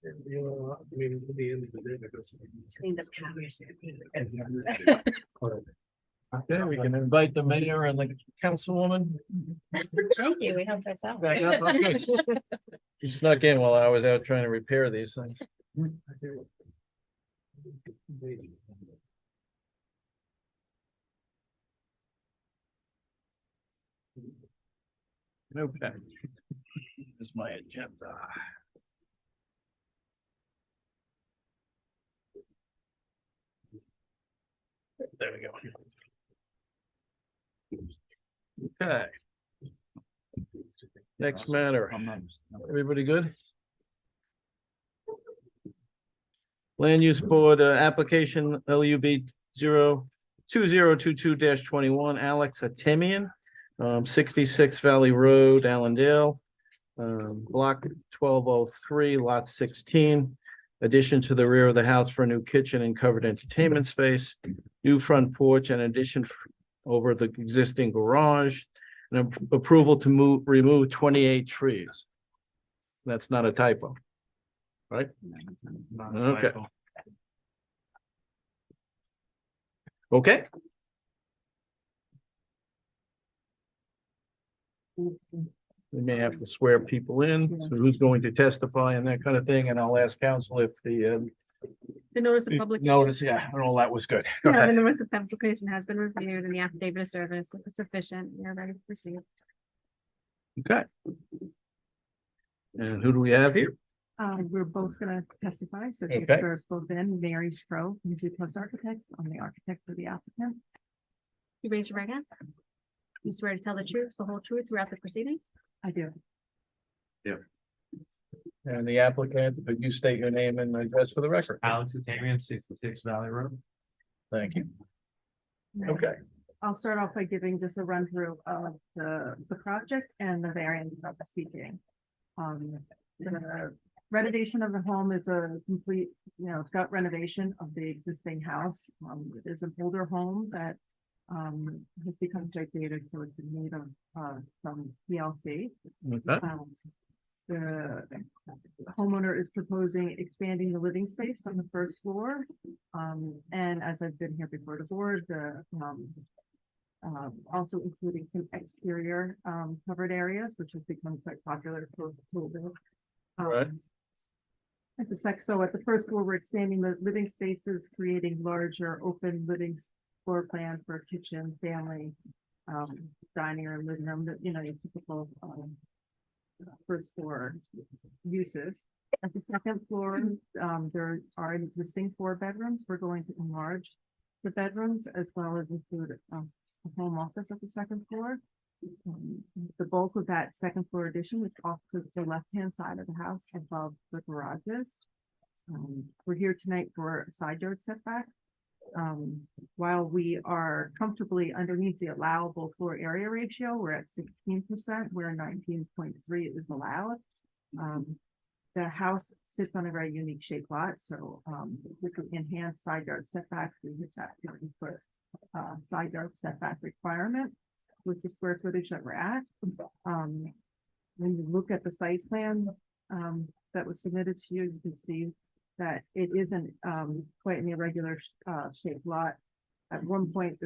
Between the powers. Okay, we can invite the mayor and the councilwoman. Thank you, we helped ourselves. Back up, okay. He snuck in while I was out trying to repair these things. Okay. Here's my agenda. There we go. Okay. Next matter. Everybody good? Land Use Board, application LUB 2022-21, Alex Atemian, 66 Valley Road, Allendale, block 1203, lot 16. Addition to the rear of the house for a new kitchen and covered entertainment space, new front porch and addition over the existing garage, and approval to remove 28 trees. That's not a typo, right? Okay. Okay. We may have to swear people in, so who's going to testify and that kind of thing, and I'll ask counsel if the notice of public. notice, yeah, and all that was good. Go Yeah, ahead. the notice of publication has been reviewed and the affidavit of service, if it's sufficient, we are ready to proceed. Okay. And who do we have here? We're both gonna testify, so Okay. if there's both in Mary Stroh, Music Plus Architects, I'm the architect for the applicant. You raise your right hand. You swear to tell the truth, the whole truth throughout the proceeding? I do. And the applicant, could you state your name and address for the record? Alex Atamian, 66 Valley Road. Thank you. Okay. I'll start off by giving just a run through of the project and the variance of the seeking. The renovation of the home is a complete, it's got renovation of the existing house. It is an older home that has become outdated, so it's in need of some TLC. Okay. The homeowner is proposing expanding the living space on the first floor. And as I've been here before the board, also including some exterior covered areas, which has become quite popular post COVID. Right. At the first floor, we're expanding the living spaces, creating larger open living floor plan for kitchen, family, dining room, living room, your typical first floor uses. At the second floor, there are existing 4 bedrooms. We're going to enlarge the bedrooms as well as include a home office at the second floor. The bulk of that second floor addition is off to the left-hand side of the house above the garages. We're here tonight for a side yard setback. While we are comfortably underneath the allowable floor area ratio, we're at 16%, where 19.3 is allowed. The house sits on a very unique shaped lot, so with the enhanced side yard setbacks, we hit that 30-foot side yard setback requirement with the square footage that we're at. When you look at the site plan that was submitted to you, you can see that it isn't quite an irregular shaped lot. At one point,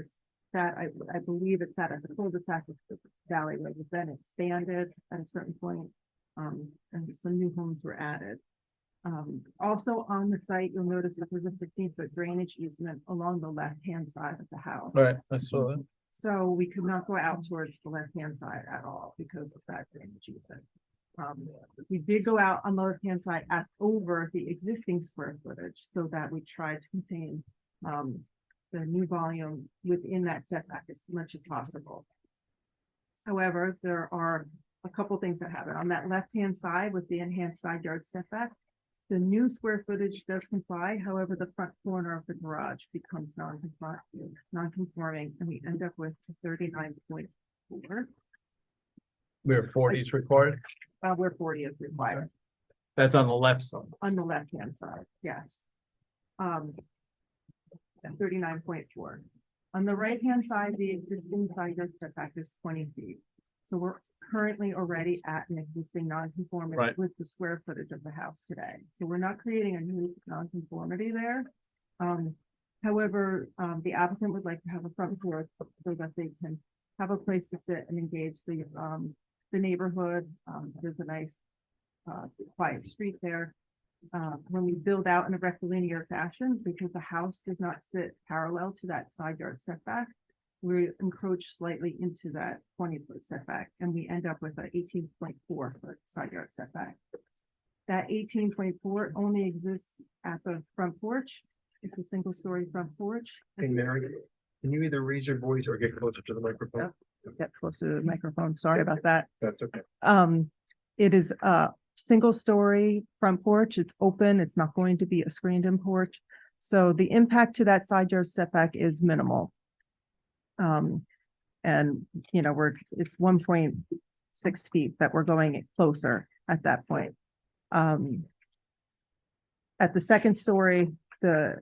I believe it's that at the cul-de-sac of the valley road was then expanded at a certain point, and some new homes were added. Also on the site, you'll notice that there's a 15-foot drainage easement along the left-hand side of the house. All right, I saw that. So we could not go out towards the left-hand side at all because of that drainage easement. We did go out on the left-hand side at over the existing square footage so that we tried to contain the new volume within that setback as much as possible. However, there are a couple things that happen on that left-hand side with the enhanced side yard setback. The new square footage does comply, however, the front corner of the garage becomes non-conforming, and we end up with 39.4. Where 40 is required. Where 40 is required, That's on the left side. on the left-hand side, yes. 39.4. On the right-hand side, the existing side yard setback is 20 feet. So we're currently already at an existing non-conformity Right. with the square footage of the house today. So we're not creating a new non-conformity there. However, the applicant would like to have a front porch so that they can have a place to sit and engage the neighborhood. There's a nice quiet street there. When we build out in a rectilinear fashion, because the house does not sit parallel to that side yard setback, we encroach slightly into that 20-foot setback, and we end up with an 18.4-foot side yard setback. That 18.4 only exists at the front porch. It's a single-story front porch. Hey, Mary, can you either raise your voice or get closer to the microphone? Get closer to the microphone. Sorry about that. That's okay. It is a single-story front porch. It's open. It's not going to be a screened-in porch. So the impact to that side yard setback is minimal. And you know, it's 1.6 feet that we're going closer at that point. At the second story, the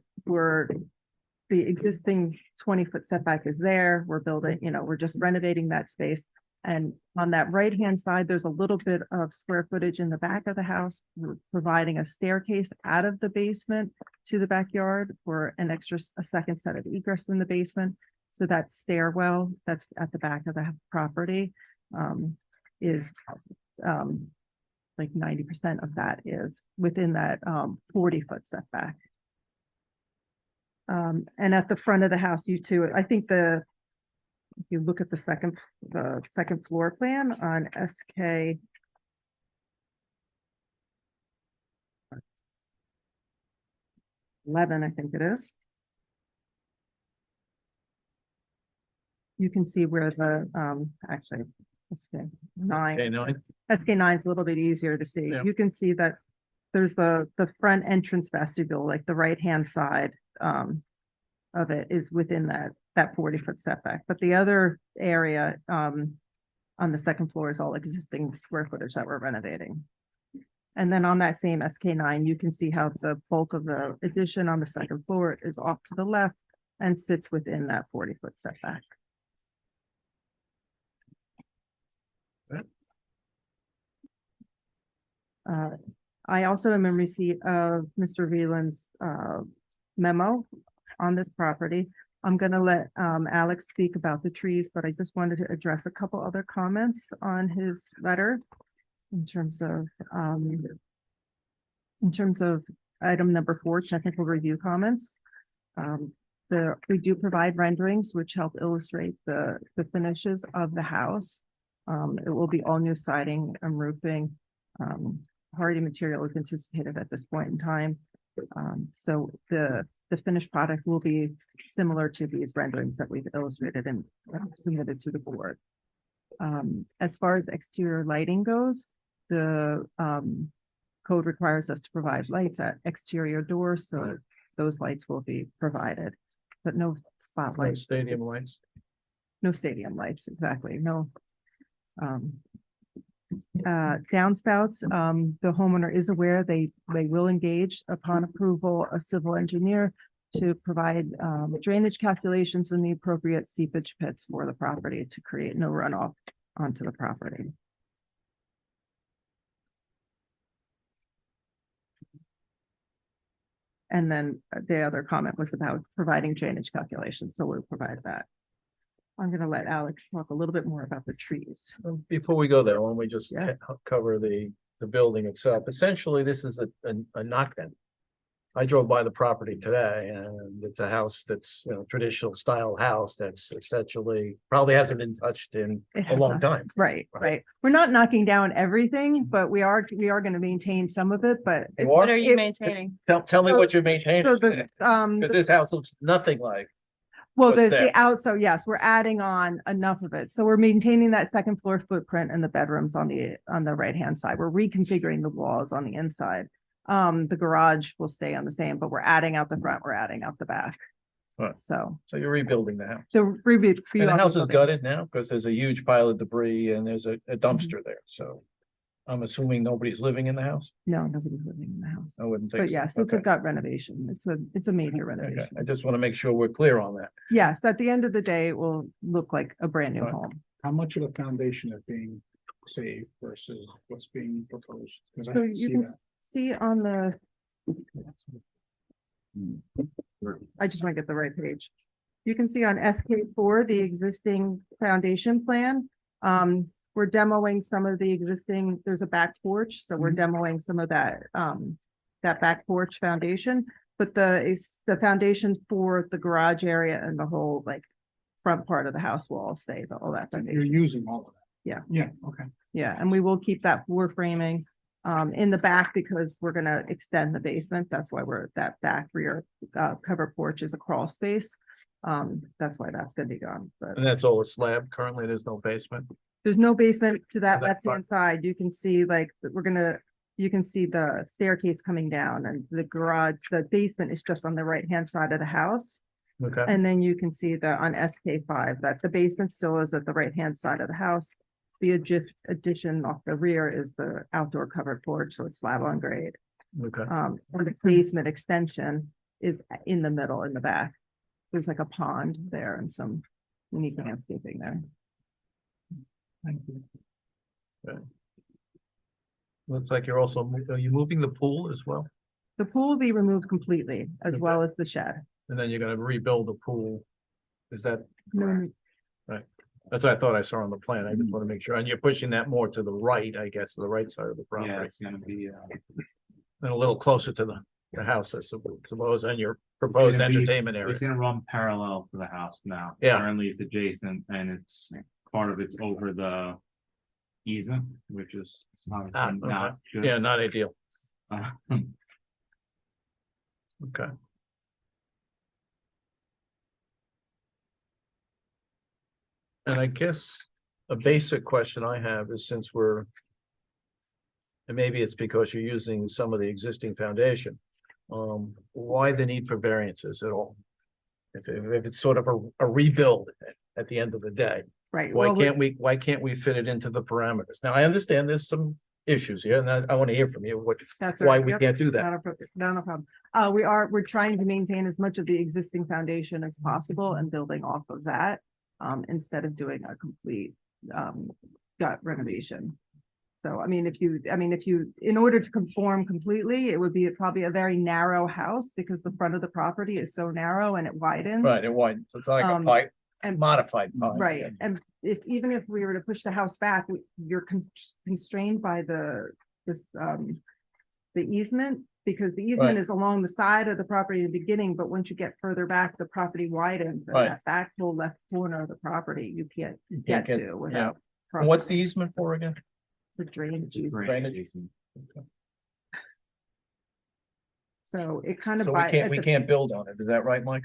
existing 20-foot setback is there. We're building, you know, we're just renovating that space. And on that right-hand side, there's a little bit of square footage in the back of the house. We're providing a staircase out of the basement to the backyard for a second set of egress from the basement. So that stairwell that's at the back of the property is like 90% of that is within that 40-foot setback. And at the front of the house, I think if you look at the second floor plan on SK 11, I think it is. You can see where the, actually, SK 9. Okay, 9. SK 9 is a little bit easier to see. Yeah. You can see that there's the front entrance vestibule, like the right-hand side of it is within that 40-foot setback. But the other area on the second floor is all existing square footage that we're renovating. And then on that same SK9, you can see how the bulk of the addition on the second floor is off to the left and sits within that 40-foot setback. I also am in receipt of Mr. Veland's memo on this property. I'm gonna let Alex speak about the trees, but I just wanted to address a couple other comments on his letter in terms of item number 4, technical review comments. We do provide renderings which help illustrate the finishes of the house. It will be all new siding and roofing. Hardy material is anticipated at this point in time. So the finished product will be similar to these renderings that we've illustrated and submitted to the board. As far as exterior lighting goes, the code requires us to provide lights at exterior doors, so those lights will be provided, but no spotlights. Stadium lights. No stadium lights, exactly. No. Downspouts, the homeowner is aware they will engage upon approval a civil engineer to provide drainage calculations and the appropriate seepage pits for the property to create no runoff onto the property. And then the other comment was about providing drainage calculations, so we'll provide that. I'm gonna let Alex talk a little bit more about the trees. Before we go there, why don't we just Yeah. cover the building itself? Essentially, this is a knock down. I drove by the property today and it's a house that's, you know, traditional style house that's essentially probably hasn't been touched in It a has long not. time. Right, right. We're not knocking down everything, but we are gonna maintain some of it, but. You What are? are you it- maintaining? Tell me So- what you're maintaining, So the, because this house looks nothing like, well, what's the there? out, so yes, we're adding on enough of it. So we're maintaining that second floor footprint and the bedrooms on the right-hand side. We're reconfiguring the walls on the inside. The garage will stay on the same, but we're adding out the front, we're adding out the back. Right. So so you're rebuilding the house. the rebuild. And the house is gutted now because there's a huge pile of debris and there's a dumpster there, so I'm assuming nobody's living in the house? No, nobody's living in the house. I wouldn't think But so. yes, it's a Okay. gut renovation. It's a major Okay, renovation. I just want to make sure we're clear on that. Yes, at the end of the day, it will look like a brand new Right. home. How much of the foundation is being saved versus what's being proposed? 'Cause I So didn't you see can that. see on the. I just want to get the right page. You can see on SK4, the existing foundation plan. We're demoing some of the existing, there's a back porch, so we're demoing some of that, that back porch foundation. But the foundation for the garage area and the whole like front part of the house will all stay, all that You're foundation. using all of that. Yeah. Yeah, okay. Yeah, and we will keep that floor framing in the back because we're gonna extend the basement. That's why that back rear cover porch is a crawl space. That's why that's gonna be gone, but And that's all a slab. Currently, there's no basement. there's no basement to that that left hand front. side. You can see like, you can see the staircase coming down and the garage, the basement is just on the right hand side of the house. Okay. And then you can see on SK5 that the basement still is at the right hand side of the house. The addition off the rear is the outdoor covered porch, so it's slab on grade. Okay. And the basement extension is in the middle, in the back. There's like a pond there and some unique landscaping there. Thank you. Looks like you're also, are you moving the pool as well? The pool will be removed completely as Okay. well as the shed. And then you're gonna rebuild the pool. Is that, No, that's what I thought I saw on the plan. I just want to make sure. And you're pushing that more to the right, I guess, to the right side of the property. Yeah, it's gonna be, And a little closer to the house, I suppose, and your proposed gonna be- entertainment area. it's gonna run parallel to the house now. Yeah. Currently it's adjacent and it's part of it's over the easement, which is it's not, Ah, not good. Yeah, not ideal. Uh, Okay. And I guess a basic question I have is since we're, and maybe it's because you're using some of the existing foundation, why the need for variances at all? If it's sort of a rebuild at the end of the day, right. why well, why can't we fit it into the parameters? Now, I understand there's some issues here, and I want to hear from you, That's why right. we Yep. can't do that. Not a problem. We're trying to maintain as much of the existing foundation as possible and building off of that. Instead of doing a complete, gut renovation. So, I mean, if you, in order to conform completely, it would be probably a very narrow house because the front of the property is so narrow and it widens. Right, it widens. It's like a pipe, and- modified pipe. Right, and even if we were to push the house back, you're constrained by the easement, because the easement Right. is along the side of the property in the beginning, but once you get further back, the property widens. And Right. that back whole left corner of the property, you can't get get- to without. And what's the crossing. easement for again? It's a drainage easement, Drainage. so it kind of. So we can't build on it. Is that right, Mike?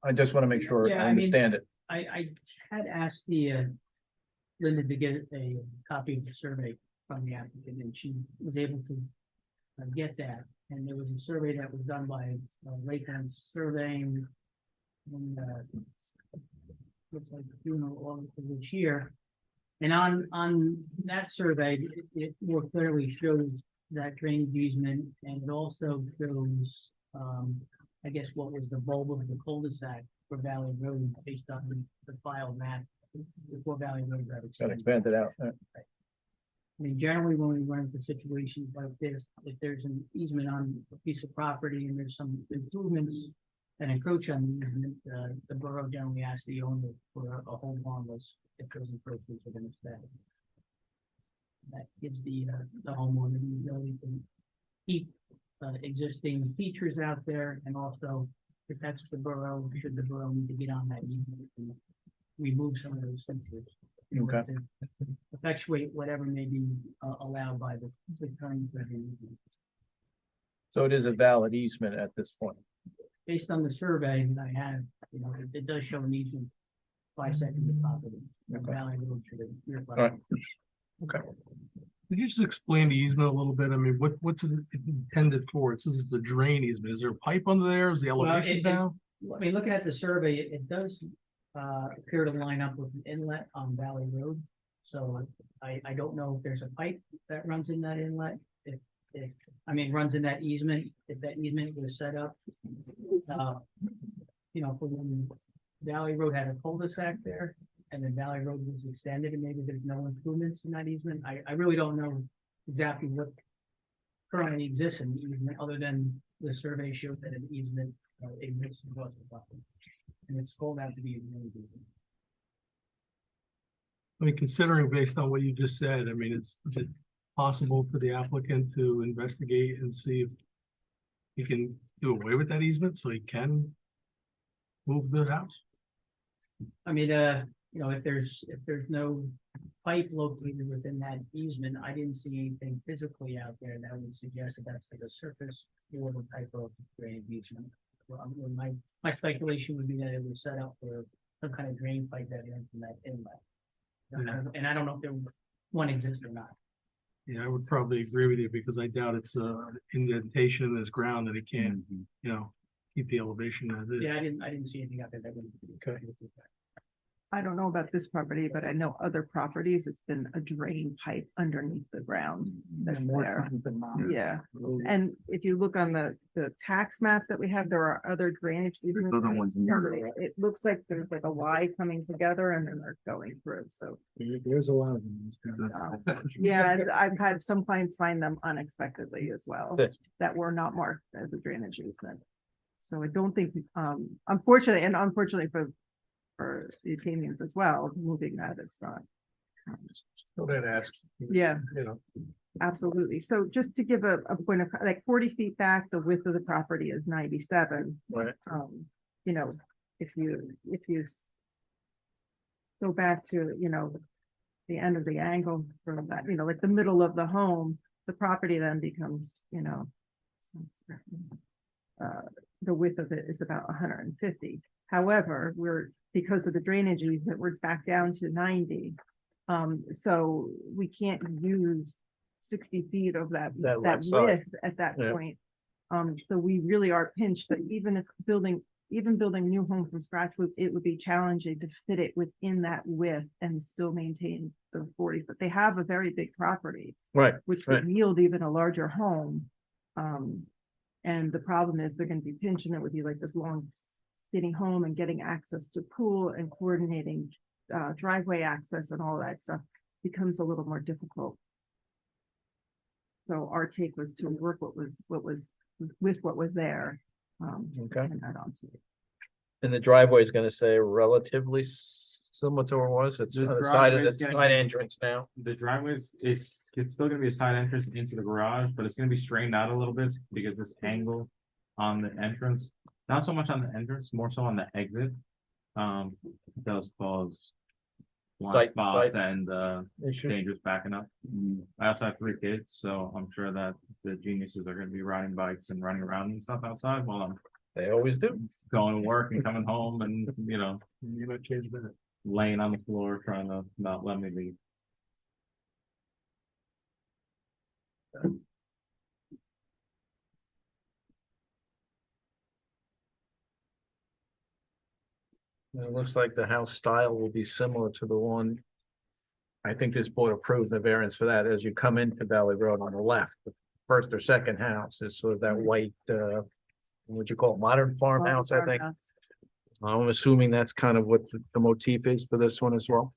I just want to make sure Yeah, I I mean- understand it. I had asked Linda to get a copy of the survey from the applicant, and she was able to get that. And there was a survey that was done by Lakeland Surveying in looks like June or August of this year. And on that survey, it more clearly shows that drainage easement, and it also shows, I guess, what was the bulb of the cul-de-sac for Valley Road based on the file map before Valley Road. got Got extended. expanded out. I mean, generally, when we run into situations like this, if there's an easement on a piece of property and there's some improvements that encroach on the easement, the borough generally asks the owner for a hold harmless if those encroachments are gonna stay. That gives the homeowner the ability to keep existing features out there and also protects the borough, should the borough need to get on that easement and remove some of those features. in order to Effectuate whatever may be allowed by the terms of the easement. So it is a valid easement at this point. Based on the survey that I have, it does show an easement bisecting the property. Valley Road to the rear property. Could you just explain the easement a little bit? I mean, what's it intended for? It says it's a drain easement. Is there a pipe under there? Is the elevation down? I mean, looking at the survey, it does appear to line up with an inlet on Valley Road. So I don't know if there's a pipe that runs in that inlet. Runs in that easement, if that easement was set up. For when Valley Road had a cul-de-sac there and then Valley Road was extended and maybe there's no improvements in that easement. I really don't know exactly what currently exists in the easement, other than the survey showed that an easement exists across the property. And it's called out to be a really good one. I mean, considering based on what you just said, I mean, is it possible for the applicant to investigate and see if he can do away with that easement so he can move the house? I mean, if there's no pipe located within that easement, I didn't see anything physically out there that would suggest that that's like a surface water type of drainage easement. My speculation would be that it was set up for some kind of drain pipe that ran from that inlet. And I don't know if there one exists or not. Yeah, I would probably agree with you because I doubt it's indentation in this ground that it can't, keep the elevation as is. Yeah, I didn't see anything out there that would. Okay. I don't know about this property, but I know other properties, it's been a drain pipe underneath the ground that's there. Yeah, and if you look on the tax map that we have, there are other drainage. easements. other ones in there. It looks like there's like a Y coming together and then they're going through, so. There's a lot of them. Yeah, and I've had some clients find them unexpectedly as well, That's it. that were not marked as a drainage easement. So I don't think, unfortunately for the opinions as well, moving that is not. So that asks. Yeah. Absolutely. So just to give a point of, like 40 feet back, the width of the property is 97. Right. If you go back to, the end of the angle from that, like the middle of the home, the property then becomes, the width of it is about 150. However, because of the drainage easement, we're back down to 90. So we can't use 60 feet of that left side. width at that point. So we really are pinched that even building a new home from scratch, it would be challenging to fit it within that width and still maintain the 40. But they have a very big property, Right. which would yield even a larger home. And the problem is they're going to be pinched, and it would be like this long getting home and getting access to pool and coordinating driveway access and all that stuff becomes a little more difficult. So our take was to work what was there. Okay. And add on to it. And the driveway is gonna say relatively similar to what it was. It's The on the side of driveway's the gonna side be- entrance now. The driveway it's still gonna be a side entrance into the garage, but it's gonna be straightened out a little bit because this angle on the entrance, not so much on the entrance, more so on the exit. Does cause blind Sight- spots sight and issue. dangerous backing up. I also have 3 kids, so I'm sure that the geniuses are gonna be riding bikes and running around and stuff outside while I'm They always do. going to work and coming home and, You might change a minute. laying on the floor trying to not let me leave. It looks like the house style will be similar to the one. I think this board approved the variance for that as you come into Valley Road on the left. The first or second house is sort of that white, what you call it, modern farmhouse, I think. I'm assuming that's kind of what the motif is for this one as well.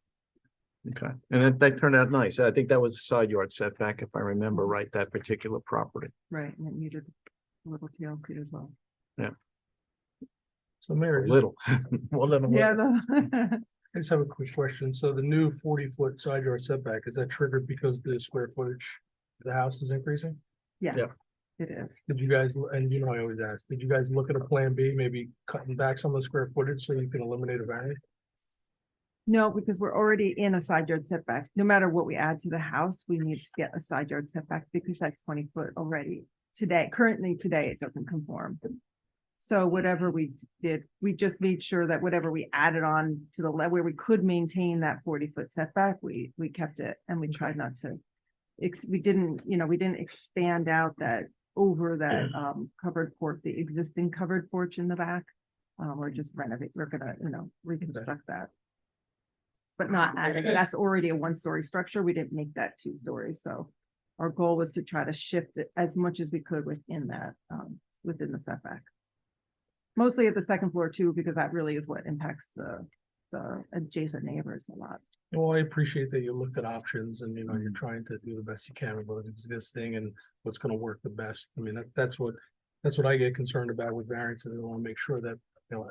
Okay, and that turned out nice. I think that was a side yard setback, if I remember right, that particular property. Right, and it needed a little TLC as well. So Mary, just- Little. More than a Yeah. little. I just have a quick question. So the new 40-foot side yard setback, is that triggered because the square footage of the house is increasing? Yes. Yeah. It is. Did you guys, and you know, I always ask, did you guys look at a plan B, maybe cutting back some of the square footage so you can eliminate a variance? No, because we're already in a side yard setback. No matter what we add to the house, we need to get a side yard setback because that's 20 foot already. Currently today, it doesn't conform. So whatever we did, we just made sure that whatever we added on to the where we could maintain that 40 foot setback, we kept it and we tried not to. We didn't expand out that over that covered porch, the existing covered porch in the back. We're just renovate, we're gonna, reconstruct that. But not adding, that's already a 1-story structure. We didn't make that 2 stories, so. Our goal was to try to shift it as much as we could within that, within the setback. Mostly at the second floor too, because that really is what impacts the adjacent neighbors a lot. Well, I appreciate that you looked at options and, you're trying to do the best you can with what's existing and what's gonna work the best. I mean, that's what I get concerned about with variances. I want to make sure that,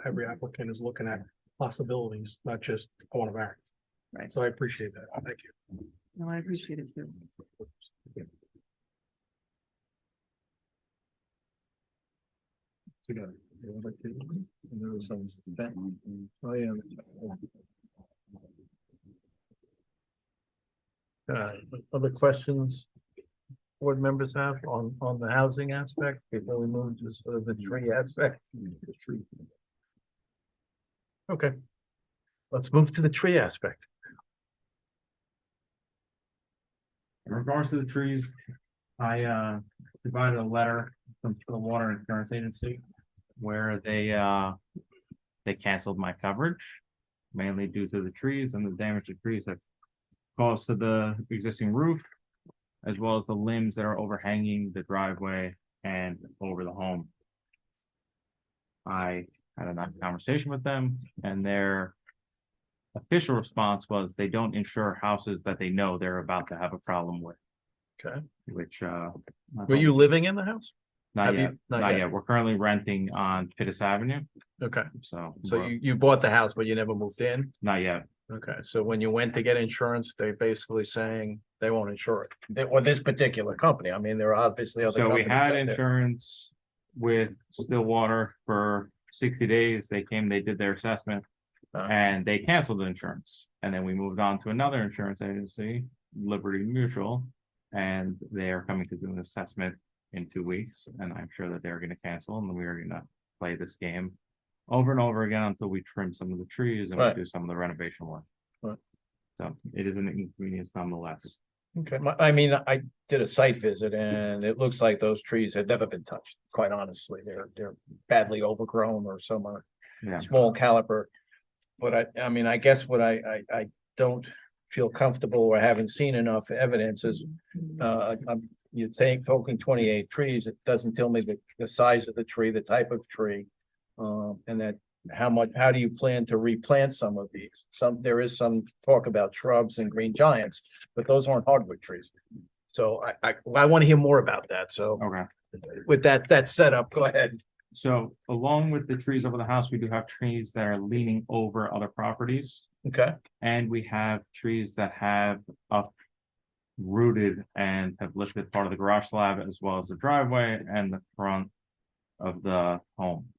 every applicant is looking at possibilities, not just I want a variance. Right. So I appreciate that. Thank you. No, I appreciate it too. Other questions board members have on the housing aspect before we move to sort of the tree aspect? Okay. Let's move to the tree aspect. In regards to the trees, I provided a letter from the Water Insurance Agency where they canceled my coverage, mainly due to the trees and the damage the trees have caused to the existing roof, as well as the limbs that are overhanging the driveway and over the home. I had a nice conversation with them, and their official response was they don't insure houses that they know they're about to have a problem with. Okay. Which Were you living in the house? not have you- yet, not not yet. yet. We're currently renting on Pittis Avenue, Okay. so So we're- you bought the house, but you never moved in? not yet. Okay, so when you went to get insurance, they basically saying they won't insure it, or this particular company. I mean, there are obviously other So we companies had out there. insurance with Stillwater for 60 days. They came, they did their assessment, and they canceled the insurance. And then we moved on to another insurance agency, Liberty Mutual, and they are coming to do an assessment in 2 weeks. And I'm sure that they're going to cancel, and we are going to play this game over and over again until we trim some of the trees and Right. we do some of the renovation work. Right. So it is an inconvenience nonetheless. Okay, I mean, I did a site visit and it looks like those trees have never been touched, quite honestly. They're badly overgrown or some are Yeah. small caliber. But I mean, I guess what I don't feel comfortable or haven't seen enough evidence is, you think talking 28 trees, it doesn't tell me the size of the tree, the type of tree. And that how do you plan to replant some of these? There is some talk about shrubs and green giants, but those aren't hardwood trees. So I want to hear more about that. So Okay. with that setup, go ahead. So along with the trees over the house, we do have trees that are leaning over other properties. Okay. And we have trees that have uprooted and have lifted part of the garage slab as well as the driveway and the front of the home.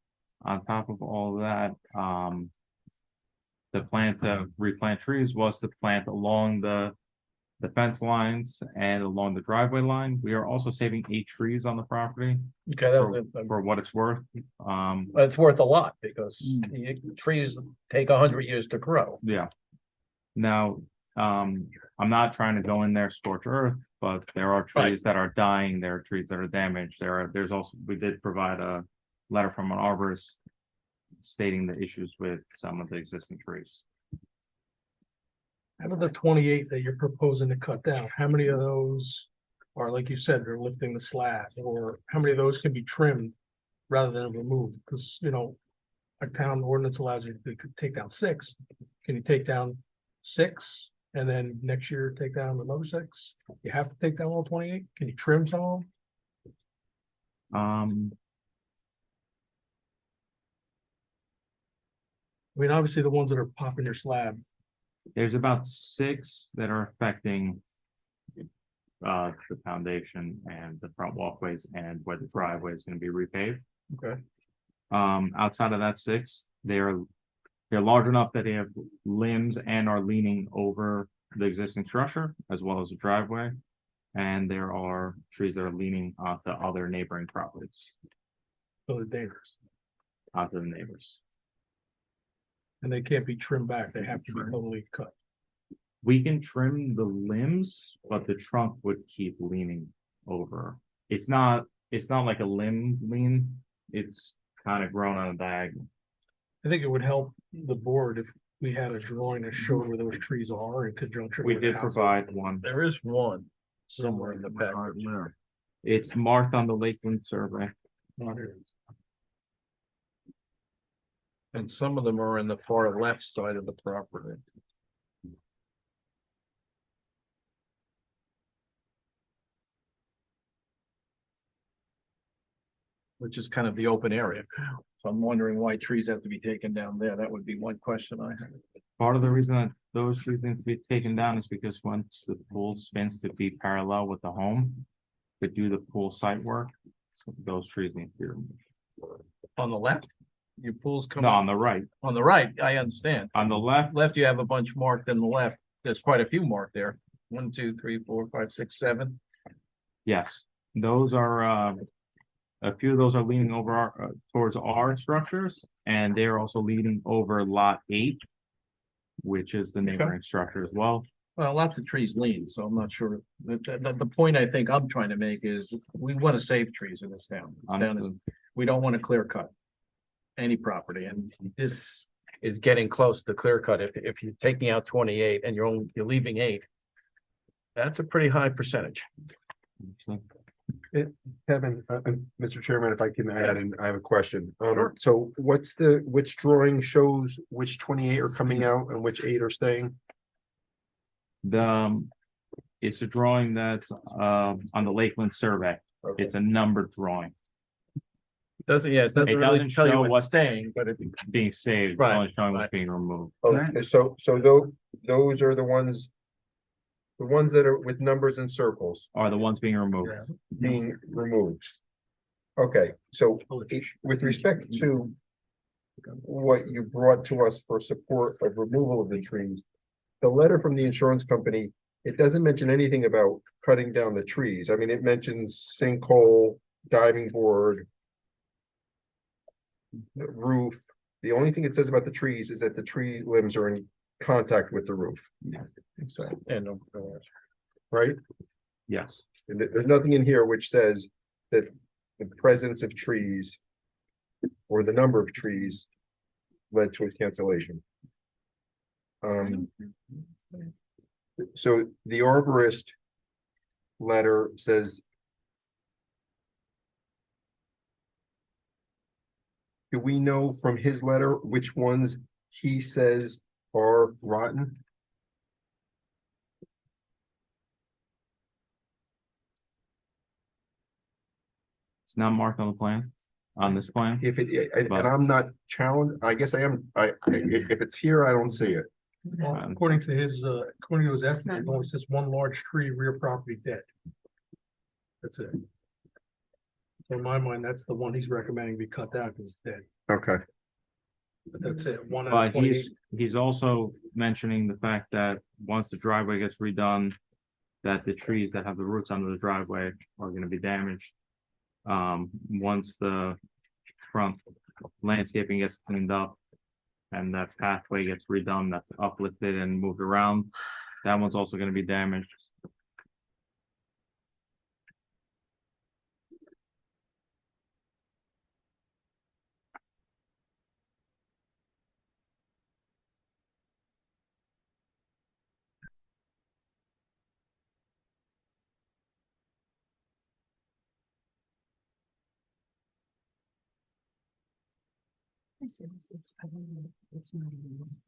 On top of all of that, the plan to replant trees was to plant along the fence lines and along the driveway line. We are also saving 8 trees on the property Okay, for what it's worth. it's worth a lot because trees take 100 years to grow. Yeah. Now, I'm not trying to go in there scorch earth, but there are trees that are dying. There are trees that are damaged. There's also, we did provide a letter from an arborist stating the issues with some of the existing trees. Out of the 28 that you're proposing to cut down, how many of those are, like you said, they're lifting the slab, or how many of those can be trimmed rather than removed? Because, a town ordinance allows you to take down 6. Can you take down 6 and then next year take down another 6? You have to take down all 28? Can you trim some of them? I mean, obviously the ones that are popping your slab. There's about 6 that are affecting the foundation and the front walkways and where the driveway is gonna be repaved. Okay. Outside of that six, they're large enough that they have limbs and are leaning over the existing structure as well as the driveway. And there are trees that are leaning onto other neighboring properties, So the neighbors, onto the neighbors. and they can't be trimmed back. They have to be totally cut. We can trim the limbs, but the trunk would keep leaning over. It's not like a limb lean. It's kind of grown on a diagonal. I think it would help the board if we had a drawing that showed where those trees are in conjunction. We with the did house. provide one. There is one somewhere in the package. It's marked on the Lakeland survey. Not here. And some of them are in the far left side of the property. Which is kind of the open area. So I'm wondering why trees have to be taken down there. That would be one question I had. Part of the reason that those trees need to be taken down is because once the pool spins to be parallel with the home, to do the pool site work, so those trees need to be removed. On the left, your pool's No, coming. on the right. On the right, I understand. On the left, Left, you have a bunch marked in the left. There's quite a few marked there. 1, 2, 3, 4, 5, 6, 7. yes, those are, a few of those are leaning over our, towards our structures, and they're also leaning over lot 8, which is the neighboring structure as well. Well, lots of trees lean, so I'm not sure. The point I think I'm trying to make is we want to save trees in this town. We don't want to clear cut any property, and this is getting close to clear cut. If you're taking out 28 and you're leaving 8, that's a pretty high percentage. Kevin, Mr. Chairman, if I can add, and I have a question. Sure. So which drawing shows which 28 are coming out and which 8 are staying? It's a drawing that's, on the Lakeland survey. Okay. It's a numbered drawing. It doesn't It really doesn't tell you show what's what's staying, but it, being saved, it's Right, only showing what's right. being removed. Okay, so those are the ones that are with numbers and circles Are the ones being removed. being removed. Okay, so with respect to what you brought to us for support of removal of the trees, the letter from the insurance company, it doesn't mention anything about cutting down the trees. I mean, it mentions sinkhole, diving board, the roof. The only thing it says about the trees is that the tree limbs are in contact with the roof. So, and right? Yes. And there's nothing in here which says that the presence of trees or the number of trees led to a cancellation. So the arborist letter says, do we know from his letter which ones he says are rotten? It's not marked on the plan, on this plan. If it, and I'm not challenged, I guess I am, if it's here, I don't see it. Well, according to his estimate, it only says one large tree, rear property dead. That's it. So in my mind, that's the one he's recommending be cut down because it's dead. Okay. But that's it. One out But of 28. he's also mentioning the fact that once the driveway gets redone, that the trees that have the roots under the driveway are gonna be damaged. Once the front landscaping gets cleaned up and that pathway gets redone, that's uplifted and moved around, that one's also gonna be damaged. It's not even this.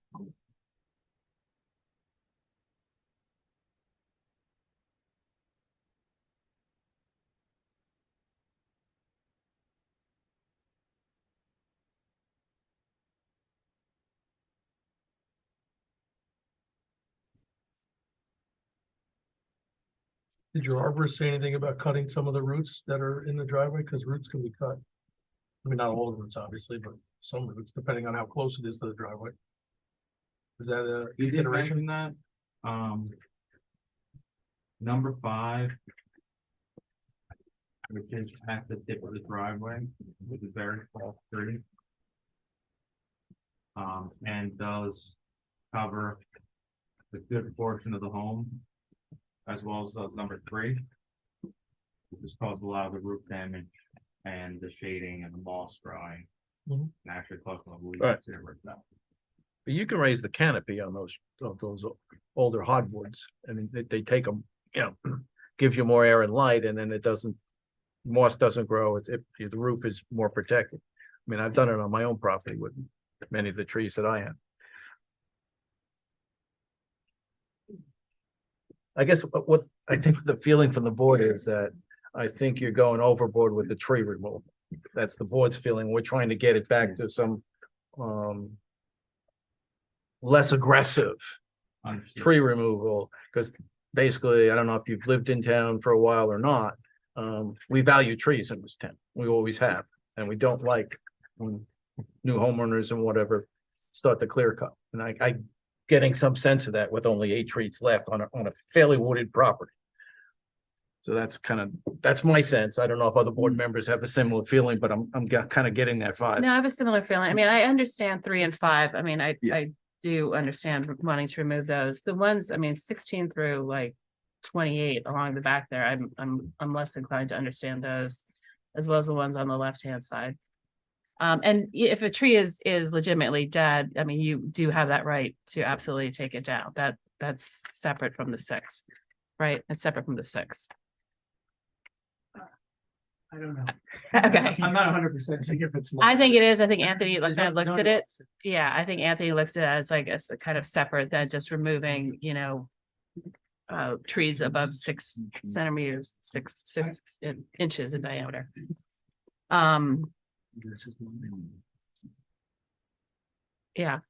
Did your arborist say anything about cutting some of the roots that are in the driveway? Because roots can be cut. I mean, not all the roots, obviously, but some roots, depending on how close it is to the driveway. Is that a You did consideration? mention that, number 5. Which is at the tip of the driveway with a very tall tree. And does cover a good portion of the home. As well as those number 3. It just caused a lot of the roof damage and the shading and the moss drying. Mhm. And actually caused a little Right. leaks here right now. But you can raise the canopy on those older hardwoods. I mean, they take them, gives you more air and light, and then moss doesn't grow. The roof is more protected. I mean, I've done it on my own property with many of the trees that I have. I guess what I think the feeling from the board is that I think you're going overboard with the tree removal. That's the board's feeling. We're trying to get it back to some less aggressive Understood. tree removal, because basically, I don't know if you've lived in town for a while or not. We value trees in this town. We always have, and we don't like when new homeowners and whatever start to clear cut. And I getting some sense of that with only 8 trees left on a fairly wooded property. So that's my sense. I don't know if other board members have a similar feeling, but I'm kind of getting that vibe. No, I have a similar feeling. I mean, I understand 3 and 5. I mean, I do understand wanting to remove those. The ones, I mean, 16 through like 28 along the back there, I'm less inclined to understand those, as well as the ones on the left-hand side. And if a tree is legitimately dead, I mean, you do have that right to absolutely take it down. That's separate from the 6, right? It's separate from the 6. I don't know. Okay. I'm not 100% sure if it's. I think it is. I think Anthony There's kind of no- looks no at it. nuance. Yeah, I think Anthony looks at it as like a kind of separate than just removing, trees above 6 centimeters, 6 inches in diameter. Yeah,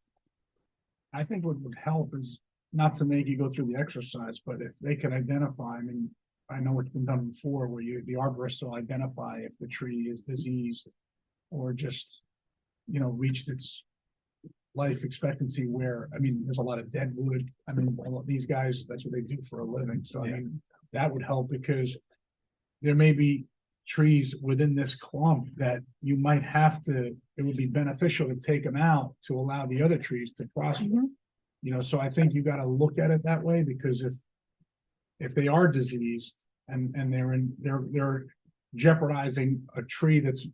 I think what would help is not to make you go through the exercise, but if they can identify, I mean, I know it's been done before where the arborist will identify if the tree is diseased or just, reached its life expectancy where, I mean, there's a lot of dead wood. I mean, these guys, that's what they do for a living. So I mean, that would help because there may be trees within this clump that you might have to, it would be beneficial to take them out to allow the other trees to prosper. So I think you gotta look at it that way, because if they are diseased and they're jeopardizing a tree that's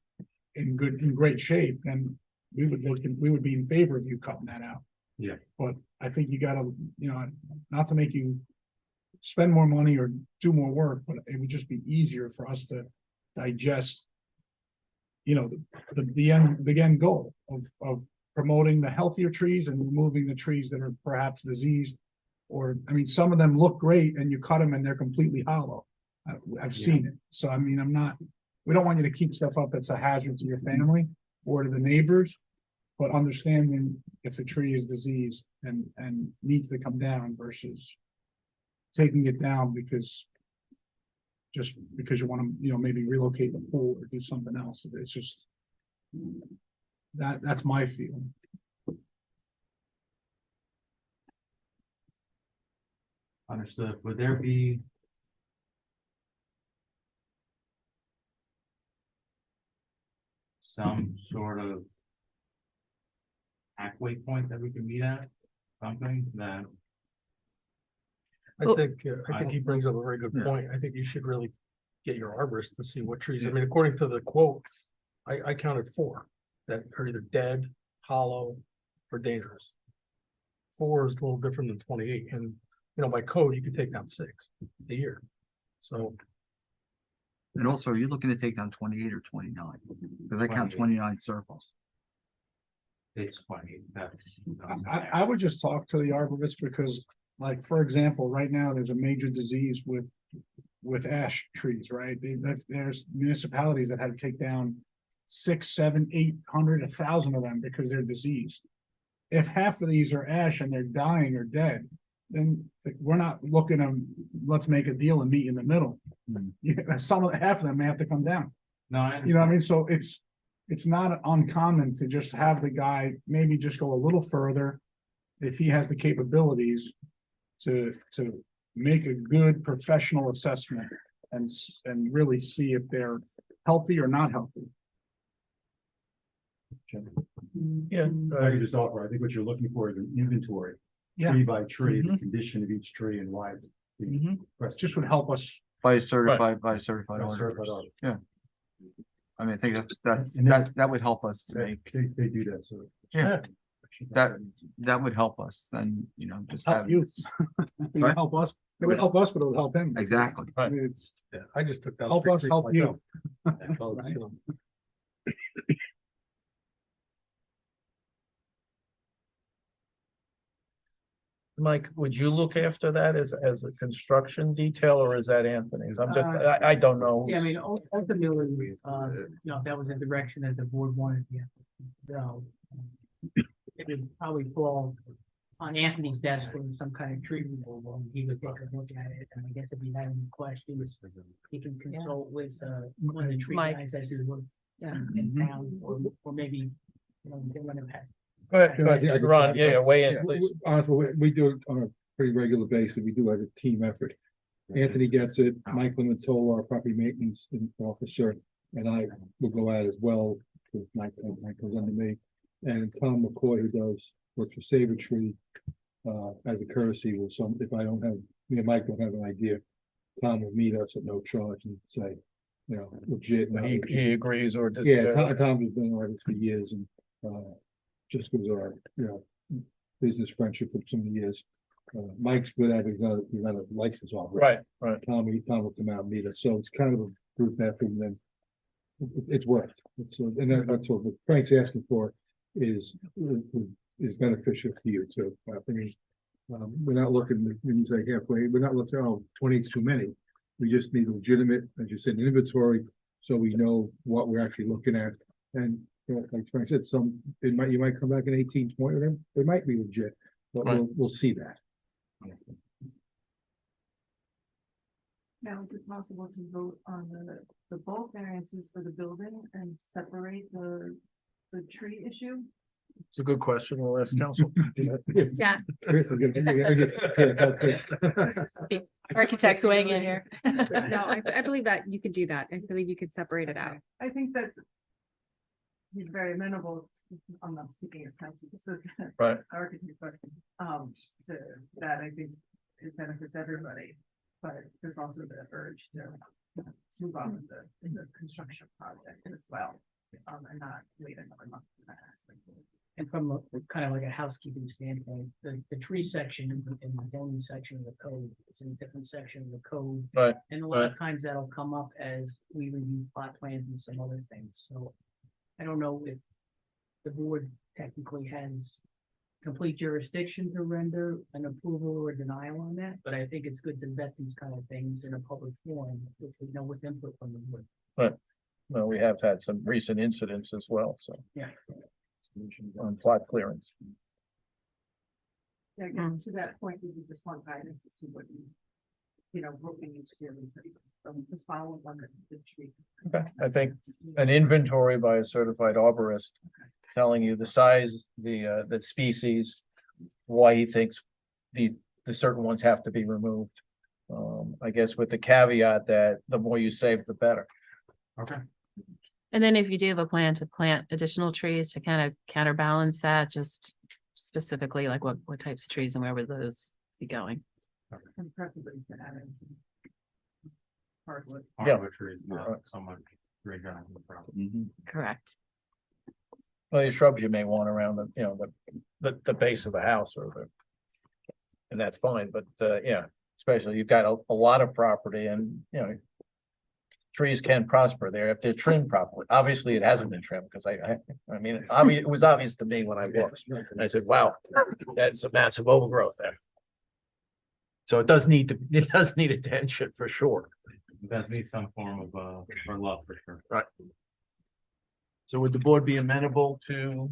in great shape, then we would be in favor of you cutting that out. Yeah. But I think you gotta, not to make you spend more money or do more work, but it would just be easier for us to digest, the end goal of promoting the healthier trees and removing the trees that are perhaps diseased. Or, I mean, some of them look great and you cut them and they're completely hollow. I've seen it. So, I mean, we don't want you to keep stuff up that's a hazard to your family or to the neighbors. But understanding if a tree is diseased and needs to come down versus taking it down because you want to, maybe relocate the pool or do something else. It's just that's my feeling. Understood. Would there be some sort of halfway point that we can meet at? Something that, I think he brings up a very good point. I think you should really get your arborist to see what trees. I mean, according to the quote, I counted 4 that are either dead, hollow, or dangerous. 4 is a little different than 28, and by code, you could take down 6 a year. So. And also, are you looking to take down 28 or 29? Because I count 29 circles. it's funny, that's. I would just talk to the arborist because, like, for example, right now, there's a major disease with ash trees, right? There's municipalities that had to take down 600, 700, 800, 1,000 of them because they're diseased. If half of these are ash and they're dying or dead, then we're not looking to, let's make a deal and meet in the middle. Yeah, half of them may have to come down. No, I You know what I understand. mean? So it's not uncommon to just have the guy maybe just go a little further. If he has the capabilities to make a good professional assessment and really see if they're healthy or not healthy. Yeah. I could just offer, I think what you're looking for is an inventory, Yeah. tree by tree, the condition of each tree and why. it's being requested. Just would help us. By certified Certified order. order. Yeah. I mean, I think And then- that would help us to make, They do that, so. Yeah. that would help us then, just Help have. you. It would help us. It would help us, but it would help him. Exactly. I mean, it's I just took that. help us, help you. Mike, would you look after that as a construction detail or is that Anthony's? I don't know. Yeah, I mean, ultimately, if that was the direction that the board wanted to go, it would probably fall on Anthony's desk for some kind of tree removal. He would take a look at it, and I guess if he had any questions, he can consult with, one of the tree Mike. guys that do work in town, or maybe, they want to have. Go ahead, Ron, weigh in, please. Honestly, we do it on a pretty regular basis. We do have a team effort. Anthony gets it, Mike Lematola, our property maintenance officer, and I will go out as well. With Mike goes under me, and Tom McCoy, who works for Saber Tree, as a courtesy, if I don't have, me and Mike don't have an idea, Tom will meet us at no charge and say, legit. He agrees or Yeah, disagrees. Tom has been on it for years and, just because of our, business friendship for so many years. Mike's good at it, he's not a licensed officer. Right. Tom will come out and meet us, so it's kind of a group effort and then it's worked. That's what Frank's asking for is beneficial to you too. I mean, we're not looking, when you say halfway, we're not looking, 20 is too many. We just need legitimate, as you said, inventory, so we know what we're actually looking at. And like Frank said, you might come back in 18, 20 of them, they might be legit, but we'll see that. Now, is it possible to vote on the bulk variances for the building and separate the tree issue? It's a good question. We'll ask council. Yeah. Chris is gonna- Architects weighing in here. No, I believe that you could do that. I believe you could separate it out. I think that he's very amenable, I'm not speaking as counsel, this is Right. architect, but, to that, I think it benefits everybody. But there's also the urge to move on with the construction project as well, and not wait another month for that aspect. And from a kind of like a housekeeping standpoint, the tree section and the building section of the code, it's in a different section of the code. Right. And a lot of times that'll come up as we review plot plans and some other things, so I don't know if the board technically has complete jurisdiction to render an approval or denial on that, but I think it's good to vet these kind of things in a public forum, with input from the board. Right. Well, we have had some recent incidents as well, so. Yeah. On plot clearance. Yeah, I guess to that point, we just want guidance as to what what we need to do to follow on the tree. Okay, I think an inventory by a certified arborist telling you the size, the species, why he thinks the certain ones have to be removed. I guess with the caveat that the more you save, the better. Okay. And then if you do have a plan to plant additional trees to kind of counterbalance that, just specifically like what types of trees and where would those be going? And preferably to add in some hardwood. Hardwood trees, not so much tree down the property. Correct. Well, the shrubs you may want around the base of the house and that's fine, but especially you've got a lot of property and trees can prosper there if they're trimmed properly. Obviously, it hasn't been trimmed because I mean, it was obvious to me when I looked. And I said, wow, that's a massive overgrowth there. So it does need attention for sure. It does need some form of for love for sure. Right. So would the board be amenable to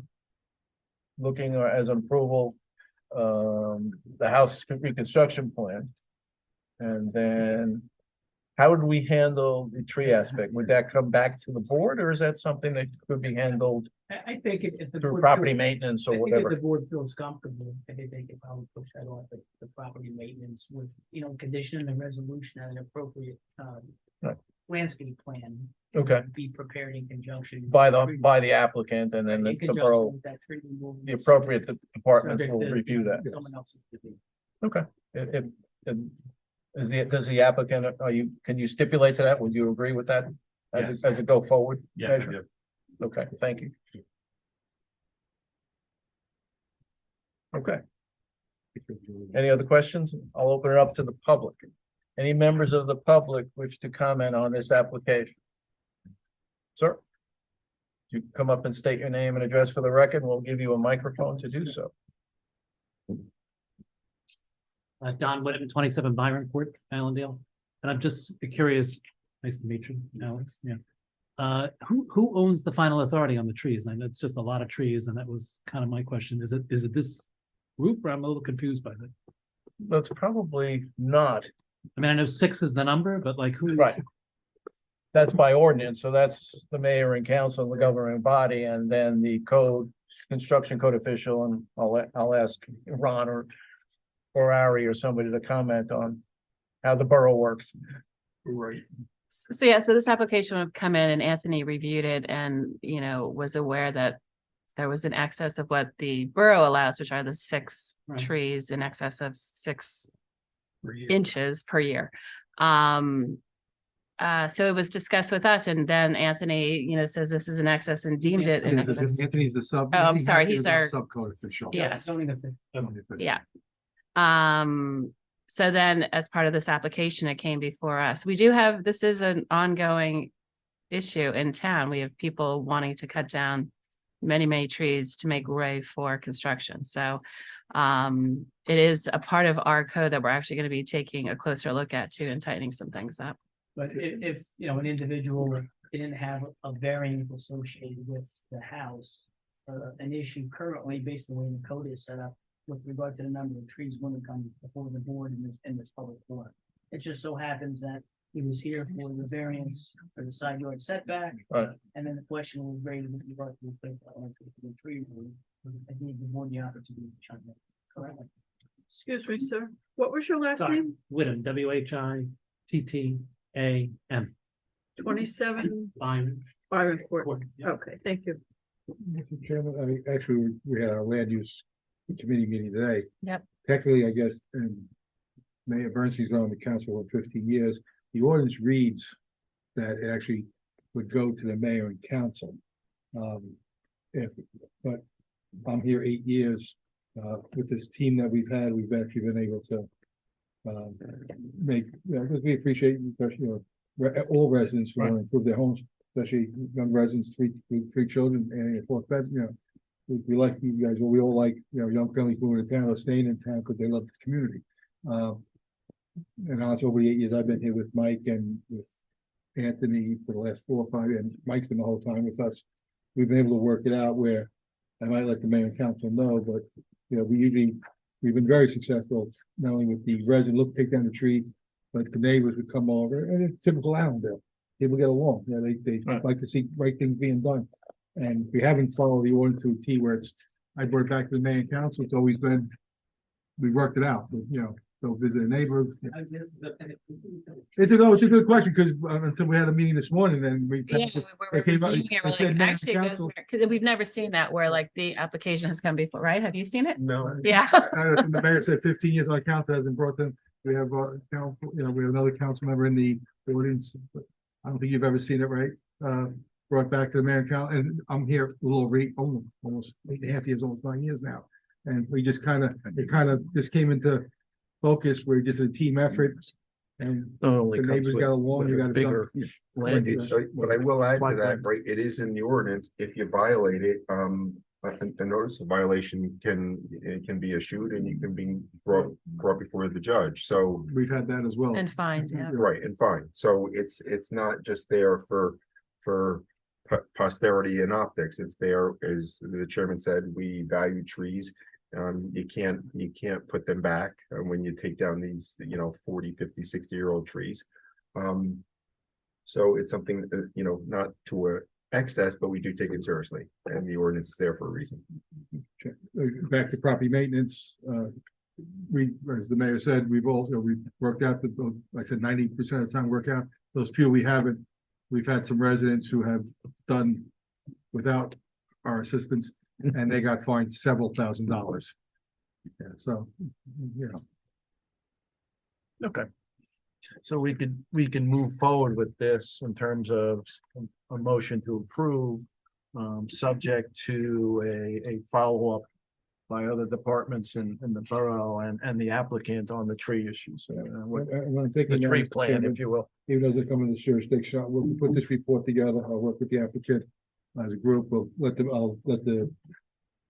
looking as an approval the house reconstruction plan. And then how would we handle the tree aspect? Would that come back to the board, or is that something that could be handled I think if the. through board property feels- maintenance I or think if whatever? the board feels comfortable, I think they could probably push that off the property maintenance with, condition and resolution and an appropriate, Right. landscape plan. Okay. Be prepared in conjunction. By the applicant, and then In the conjunction borough, with that tree removal. the appropriate departments Subject will to, review that. Someone else's review. Okay, does the applicant, can you stipulate to that? Would you agree with that? As a go forward? Yes, I measure? do. Okay, thank you. Okay. Any other questions? I'll open it up to the public. Any members of the public wish to comment on this application? Sir? You come up and state your name and address for the record, and we'll give you a microphone to do so. Don Whitman, 27 Byron Court, Allendale. And I'm just curious, nice to meet you, Alex, yeah. Who owns the final authority on the trees? I know it's just a lot of trees, and that was kind of my question. Is it this group, or I'm a little confused by that? That's probably not. I mean, I know 6 is the number, but like who? Right. That's by ordinance, so that's the mayor and council, the governing body, and then the construction code official, and I'll ask Ron or Ari or somebody to comment on how the borough works. Right. So yeah, so this application would come in and Anthony reviewed it and, was aware that there was an excess of what the borough allows, which are the 6 Right. trees in excess of 6 Per year. inches per year. So it was discussed with us, and then Anthony, says this is an excess and deemed it an excess. Anthony's the sub. Oh, I'm sorry, he's our- Subcode official. Yes. Zoning official. Yeah. So then as part of this application, it came before us. This is an ongoing issue in town. We have people wanting to cut down many, many trees to make way for construction. So it is a part of our code that we're actually going to be taking a closer look at too and tightening some things up. But if, an individual didn't have a variance associated with the house, an issue currently based on the way the code is set up with regard to the number of trees wouldn't come before the board in this public forum. It just so happens that he was here for the variance for the side yard setback. Right. And then the question was raised with regard to the tree removal. I gave the board the opportunity to chime in. Correct. Excuse me, sir. What was your last Sorry, name? Whittam, WHITTAM. 27 Byron. Byron Court. Court, yeah. Okay, thank you. Mr. Chairman, actually, we had our land use committee meeting today. Yep. Technically, I guess, and Mayor Bernstein's been on the council for 15 years. The ordinance reads that it actually would go to the mayor and council. But I'm here 8 years, with this team that we've had, we've actually been able to because we appreciate, especially, all residents want to improve their homes, especially young residents, three children and a 4th bed, we like you guys, we all like, young families moving to town or staying in town because they love this community. And also over the 8 years I've been here with Mike and with Anthony for the last 4 or 5, and Mike's been the whole time with us. We've been able to work it out where I might let the mayor and council know, but we've been very successful, not only with the resident, take down the tree, but the neighbors would come over, and it's typical Allendale. People get along, they like to see right things being done. And we haven't followed the ordinance to a T where I brought it back to the mayor and council, it's always been, we worked it out, but, go visit a neighbor. It's a good question, because until we had a meeting this morning, then we. Yeah, they came out- reviewing it, they we're said like, mayor and actually, it goes council. because we've never seen that where like the application has come before, right? Have you seen it? No. Yeah. The mayor said 15 years on council hasn't brought them, we have, council, we have another council member in the audience. I don't think you've ever seen it, right? Brought back to the mayor and council, and I'm here a little over almost 8.5 years, almost 9 years now. And we just just came into focus, we're just a team effort. And Not only the comes neighbors with- got along, with we a got it bigger done. land Yeah. use. But I will add to Like that, that. right, it is in the ordinance, if you violate it, a notice of violation can be issued and you can be brought before the judge, so. We've had that as well. And fine, yeah. Right, and fine, so it's not just there for posterity and optics, it's there, as the chairman said, we value trees. You can't put them back when you take down these, 40, 50, 60-year-old trees. So it's something, not to excess, but we do take it seriously, and the ordinance is there for a reason. Back to property maintenance, as the mayor said, we've worked out like I said, 90% of the time work out. Those few we haven't, we've had some residents who have done without our assistance, and they got fined several $1,000s. Yeah, so, Okay. So we can move forward with this in terms of a motion to approve, subject to a follow-up by other departments in the borough and the applicant on the tree issues. when I'm thinking The tree that, plan, Chairman, if you will. even though they come in the jurisdiction, we'll put this report together. I'll work with the applicant as a group. I'll let the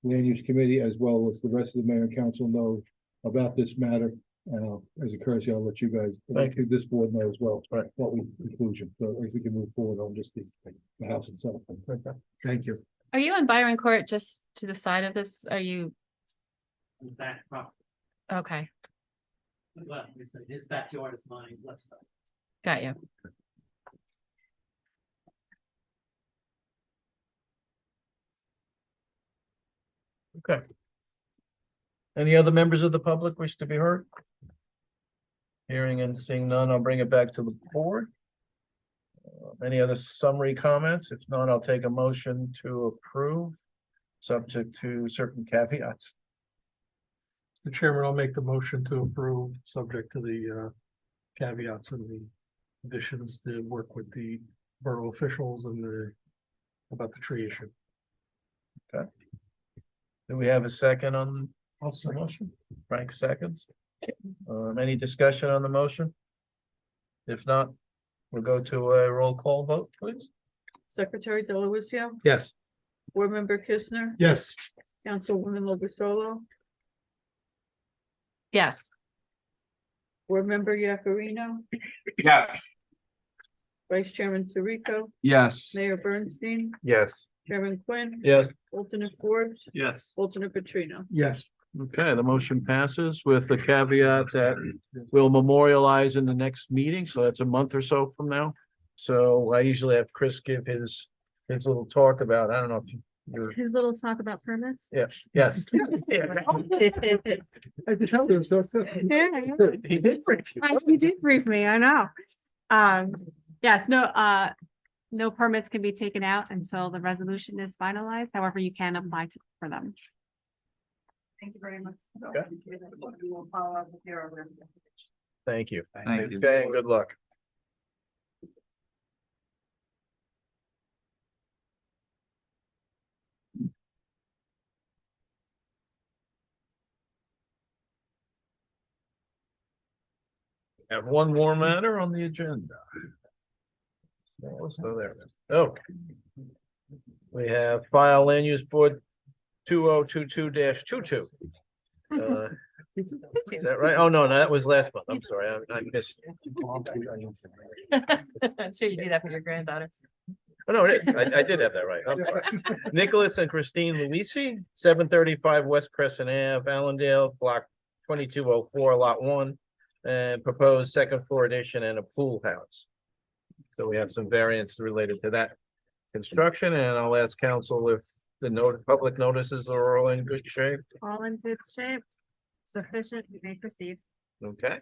land use committee as well as the rest of the mayor and council know about this matter. As a courtesy, I'll let you guys, this board know as well, what we conclusion, so if we can move forward on just the house itself. Thank you. Are you on Byron Court just to the side of this? Are you? Back property. Okay, Well, his backyard is mine, left side. got you. Okay. Any other members of the public wish to be heard? Hearing and seeing none, I'll bring it back to the board. Any other summary comments? If not, I'll take a motion to approve, subject to certain caveats. Mr. Chairman, I'll make the motion to approve, subject to the caveats and the additions to work with the borough officials and about the tree issue. Okay. Do we have a second on the motion? Frank seconds. Any discussion on the motion? If not, we'll go to a roll call vote, please. Secretary Delavatio, Yes. Board Member Kistner, Yes. Councilwoman Lovasolo, Yes. Board Member Yakarino, Yes. Vice Chairman Sirico, Yes. Mayor Bernstein, Yes. Chairman Quinn. Yes. Alternate Forbes, Yes. alternate Petrino. Yes. Okay, the motion passes with the caveat that we'll memorialize in the next meeting, so that's a month or so from now. So I usually have Chris give his little talk about, I don't know if you're, His little talk about permits. yes, yes. I just tell them so. He did brief you. You did brief me, I know. Yes, no permits can be taken out until the resolution is finalized. However, you can apply for them. Thank you very much. Okay. We will follow up with your. Thank you. Thank you. Okay, and good luck. Have one more matter on the agenda. So there, okay. We have file land use board 2022-22. Is that right? Oh, no, that was last month. I'm sorry, I missed. I'm sure you do that for your granddaughter. Oh, no, it is. I did have that right. I'm sorry. Nicholas and Christine Luisi, 735 West Crescent Ave, Allendale, block 2204, lot 1, and proposed second floor addition and a pool house. So we have some variants related to that construction, and I'll ask council if the public notices are all in good shape. All in good shape. Sufficient, you may proceed. Okay.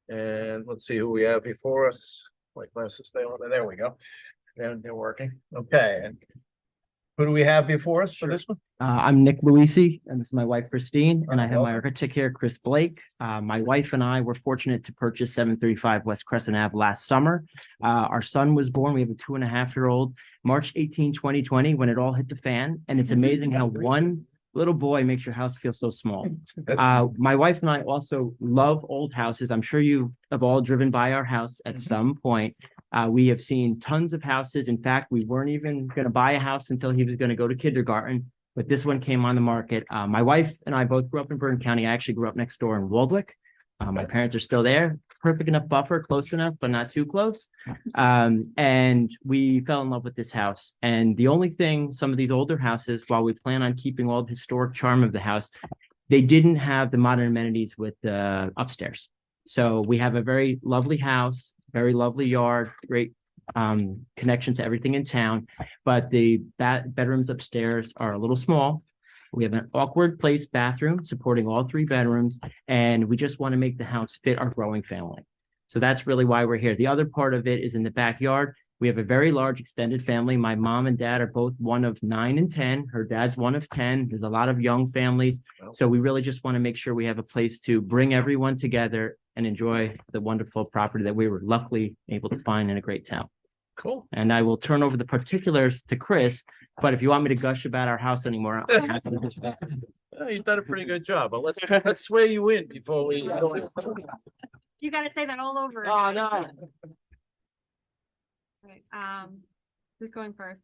And let's see who we have before us. My glasses stay on. There we go. They're working. Okay. And who do we have before us for this one? I'm Nick Luisi, and this is my wife Christine, and I have my architect here, Chris Blake. My wife and I were fortunate to purchase 735 West Crescent Ave last summer. Our son was born. We have a 2.5-year-old, March 18, 2020, when it all hit the fan. And it's amazing how one little boy makes your house feel so small. My wife and I also love old houses. I'm sure you have all driven by our house at some point. We have seen tons of houses. In fact, we weren't even going to buy a house until he was going to go to kindergarten, but this one came on the market. My wife and I both grew up in Bergen County. I actually grew up next door in Waldwick. My parents are still there. perfect enough buffer, close enough, but not too close. And we fell in love with this house. And the only thing, some of these older houses, while we plan on keeping all the historic charm of the house, they didn't have the modern amenities with the upstairs. So we have a very lovely house, very lovely yard, great connection to everything in town, but the bedrooms upstairs are a little small. We have an awkward place bathroom supporting all 3 bedrooms, and we just want to make the house fit our growing family. So that's really why we're here. The other part of it is in the backyard. We have a very large extended family. My mom and dad are both one of 9 and 10. Her dad's one of 10. There's a lot of young families. So we really just want to make sure we have a place to bring everyone together and enjoy the wonderful property that we were luckily able to find in a great town. Cool. And I will turn over the particulars to Chris, but if you want me to gush about our house anymore, I'm happy to do that. You've done a pretty good job, but let's swear you in before we go in. You gotta say that all over. Oh, no. Right, who's going first?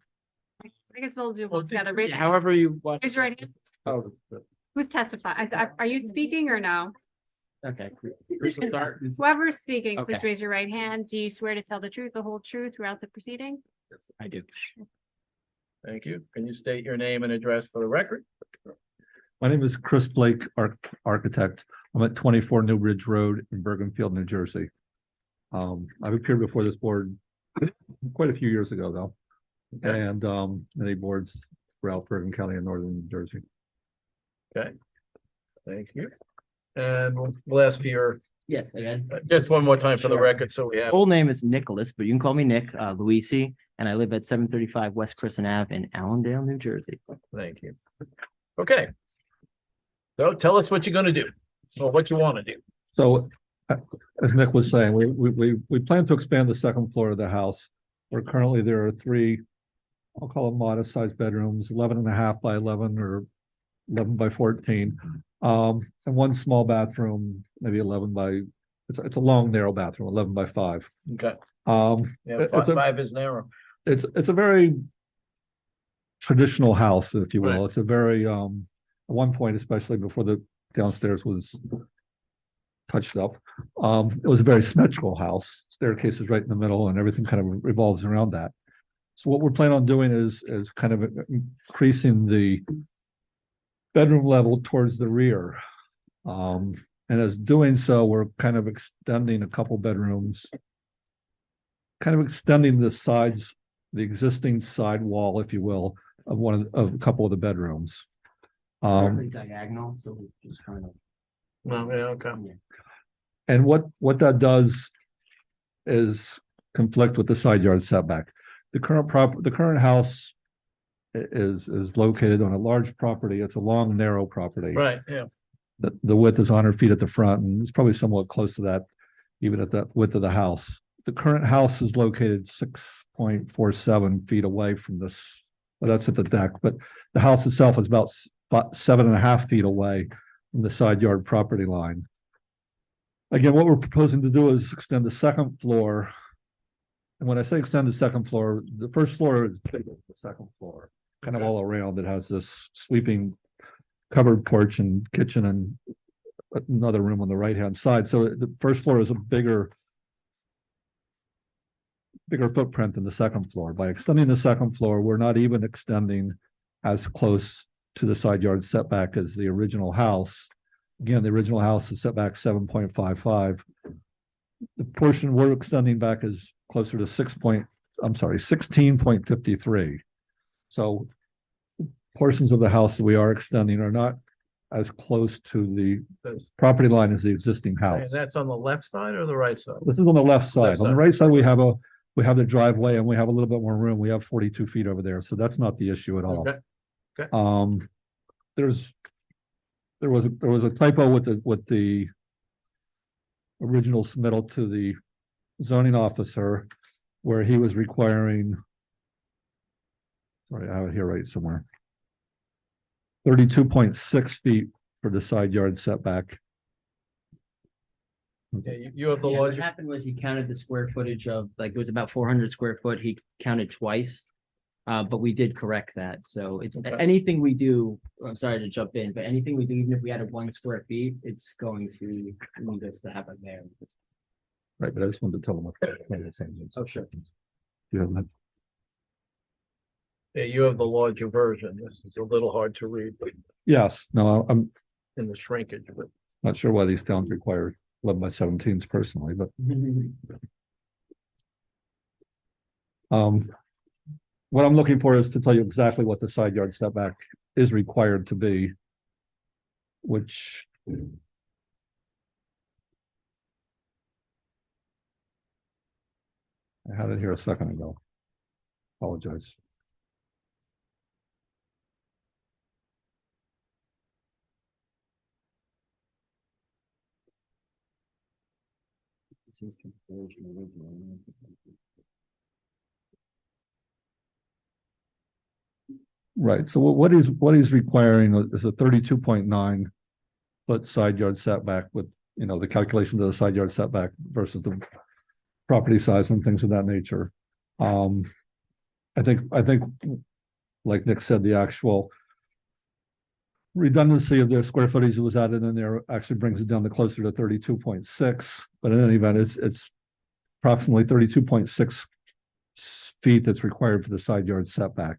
I guess we'll do both together. Raise- However you want. Raise your right hand. Oh, Who's testifying? Are you speaking or no? Okay. Chris will start. Whoever's speaking, please Okay. raise your right hand. Do you swear to tell the truth, the whole truth throughout the proceeding? I do. Thank you. Can you state your name and address for the record? My name is Chris Blake, architect. I'm at 24 New Ridge Road in Bergenfield, New Jersey. I've appeared before this board quite a few years ago, though. Okay. And many boards throughout Bergen County and northern New Jersey. Okay. Thank you. And we'll ask for your, Yes, again. just one more time for the Sure. record, so we have. Full name is Nicholas, but you can call me Nick, Luisi, and I live at 735 West Crescent Ave in Allendale, New Jersey. Thank you. Okay. So tell us what you're gonna do, or what you want to do. So, as Nick was saying, we plan to expand the second floor of the house. Where currently there are 3, I'll call them modest sized bedrooms, 11.5 by 11 or 11 by 14. And 1 small bathroom, maybe 11 by, it's a long, narrow bathroom, 11 by 5. Okay. Yeah, It's a- five is narrow. It's a very traditional house, if you will. Right. It's a very, at one point, especially before the downstairs was touched up, it was a very symmetrical house. Staircase is right in the middle and everything kind of revolves around that. So what we're planning on doing is kind of increasing the bedroom level towards the rear. And as doing so, we're kind of extending a couple bedrooms, kind of extending the sides, the existing side wall, if you will, of a couple of the bedrooms. Fairly diagonal, so we just kind of. Well, yeah, okay. And what that does is conflict with the side yard setback. The current house is located on a large property. It's a long, narrow property. Right, yeah. The width is 100 feet at the front, and it's probably somewhat close to that, even at that width of the house. The current house is located 6.47 feet away from this. Well, that's at the deck, but the house itself is about 7.5 feet away from the side yard property line. Again, what we're proposing to do is extend the second floor. And when I say extend the second floor, the first floor is bigger than the second floor, kind of all around. It has this sweeping covered porch and kitchen and another room on the right-hand side. So the first floor is a bigger footprint than the second floor. By extending the second floor, we're not even extending as close to the side yard setback as the original house. Again, the original house is set back 7.55. The portion we're extending back is closer to 16.53. So portions of the house that we are extending are not as close to the property line as the existing And house. that's on the left side or the right side? This is on the left side. Left On the side. right side, we have the driveway and we have a little bit more room. We have 42 feet over there, so that's not the issue at all. Okay. Okay. There was a typo with the original submittal to the zoning officer where he was requiring, sorry, I have it here right somewhere, 32.6 feet for the side yard setback. Okay, you have the Yeah, what logic. happened was he counted the square footage of, like, it was about 400 square foot. He counted twice. But we did correct that. So it's Okay. anything we do, I'm sorry to jump in, but anything we do, even if we added 1 square feet, it's going to need us to have it there. Right, but I just wanted to tell them what. the same is. Oh, sure. You have that? Yeah, you have the larger version. This is a little hard to read, but Yes, no, I'm in the shrinkage, but. not sure why these towns require 11 by 17s personally, but what I'm looking for is to tell you exactly what the side yard setback is required to be, which I had it here a second ago. Apologize. Right, so what he's requiring is a 32.9 foot side yard setback with, the calculation of the side yard setback versus the property size and things of that nature. I think, like Nick said, the actual redundancy of their square footage that was added in there actually brings it down to closer to 32.6, but in any event, it's approximately 32.6 feet that's required for the side yard setback.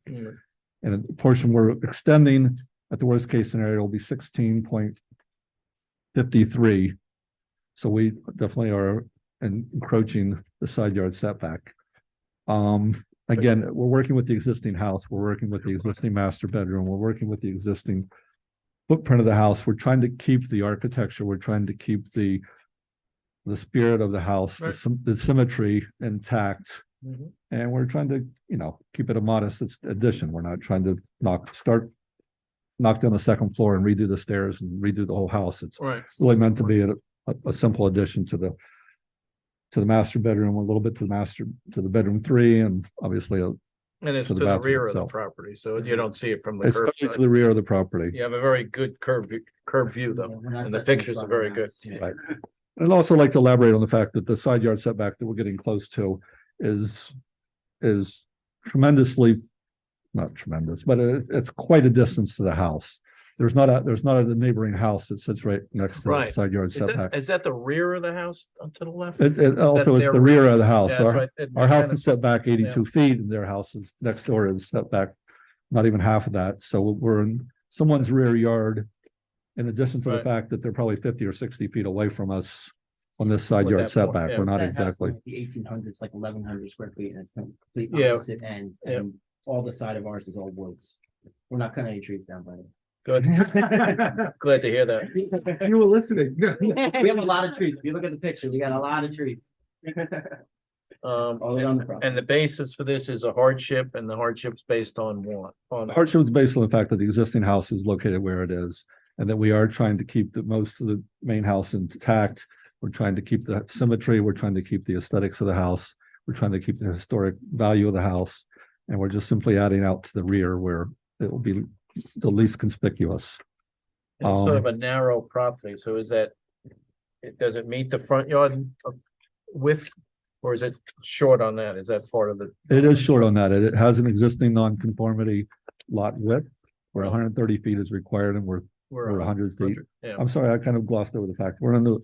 And the portion we're extending at the worst case scenario will be 16.53. So we definitely are encroaching the side yard setback. Again, we're working with the existing house. We're working with the existing master bedroom. We're working with the existing footprint of the house. We're trying to keep the architecture. We're trying to keep the spirit of the house, the symmetry intact. And we're trying to, keep it a modest addition. We're not trying to knock down the second floor and redo the stairs and redo the whole house. It's really meant to be a simple addition to the master bedroom, a little bit to the bedroom 3, and obviously And it's to the bathroom rear of the itself. property, so you don't see it from the It's curb to side. the rear of the property. You have a very good curb view though, and the pictures are very good. Right. I'd also like to elaborate on the fact that the side yard setback that we're getting close to is tremendously, not tremendous, but it's quite a distance to the house. There's not a neighboring house that sits right next to the side yard setback. Is that the rear of the house to the left? It also is their the rear of the house. Yeah, that's right. It Our house kinda- is set back 82 feet and their house is next door is set back not even half of that. So we're in someone's rear yard. In addition to the fact that they're probably 50 or 60 feet away from us on this side With yard that point, setback. yeah. We're not That house exactly. might be 1800s, like 1100 square feet, and it's the complete Yeah. opposite end, and all the side of ours is all woods. We're not cutting any trees down, by the way. Good. Glad to hear that. You were listening. We have a lot of trees. If you look at the picture, we got a lot of trees. All on the property. And the basis for this is a hardship, and the hardship's based on what? On Hardship is based on the fact that the existing house is located where it is, and that we are trying to keep most of the main house intact. We're trying to keep the symmetry. We're trying to keep the aesthetics of the house. We're trying to keep the historic value of the house, and we're just simply adding out to the rear where it will be the least conspicuous. It's sort of a narrow property, so does it meet the front yard width? Or is it short on that? Is that part of the? It is short on that. It has an existing non-conformity lot width where 130 feet is required and we're 100 feet. Yeah. I'm sorry, I kind of glossed over the fact. We're in the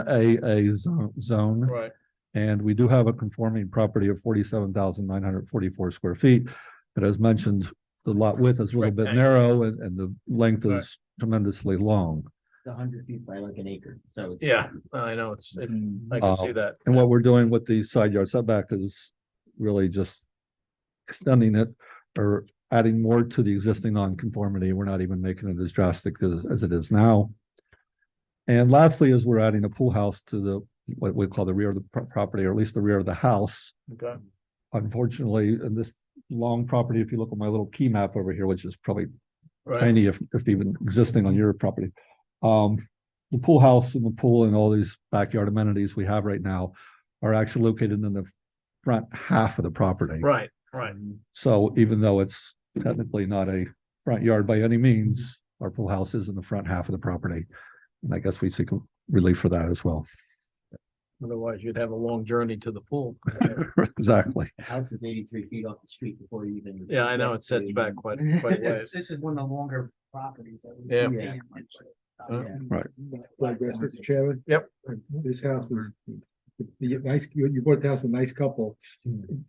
AA zone. Right. And we do have a conforming property of 47,944 square feet. But as mentioned, the lot width is a little bit narrow and the length is tremendously long. It's 100 feet by like an acre, so it's. Yeah, I know, I can see that. And what we're doing with the side yard setback is really just extending it or adding more to the existing nonconformity. We're not even making it as drastic as it is now. And lastly, is we're adding a pool house to what we call the rear of the property, or at least the rear of the house. Okay. Unfortunately, in this long property, if you look at my little key map over here, which is probably Right. tiny if even existing on your property. The pool house and the pool and all these backyard amenities we have right now are actually located in the front half of the property. Right. So even though it's technically not a front yard by any means, our pool house is in the front half of the property. And I guess we seek relief for that as well. Otherwise, you'd have a long journey to the pool. Exactly. The house is 83 feet off the street before you even. Yeah, I know, it sets back quite a ways. This is one of the longer properties that we. Yeah. see. Right. Mr. Chairman? Yep. This house was the nice, you bought the house with a nice couple.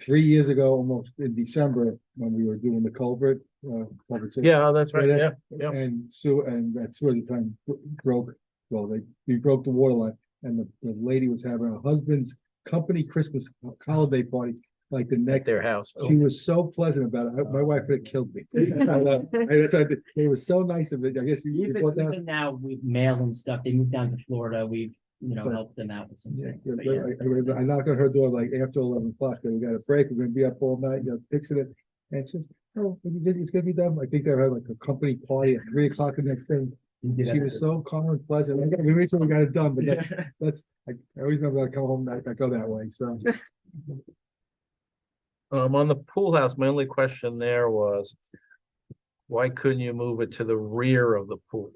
3 years ago, almost in December, when we were doing the culvert. Yeah, that's right. Yeah, yeah. And so, and that sewer at the time broke, well, we broke the water line, and the lady was having her husband's company Christmas holiday party, like the At next. their house. She was so pleasant about it. My wife would have killed me. It was so nice of it. I guess you bought that. Even now, we've mailed and stuff. They moved down to Florida. We've, helped them out with some Yeah, things. But yeah. I knocked on her door like after 11 o'clock, so we got a break, we're gonna be up all night, fixing it. And she's, oh, it's gonna be done. I think they had like a company party at 3 o'clock the next thing. She was so calm and pleasant. We made sure we got it done, but that's, I always remember I come home, I go that way, so. On the pool house, my only question there was, why couldn't you move it to the rear of the pool?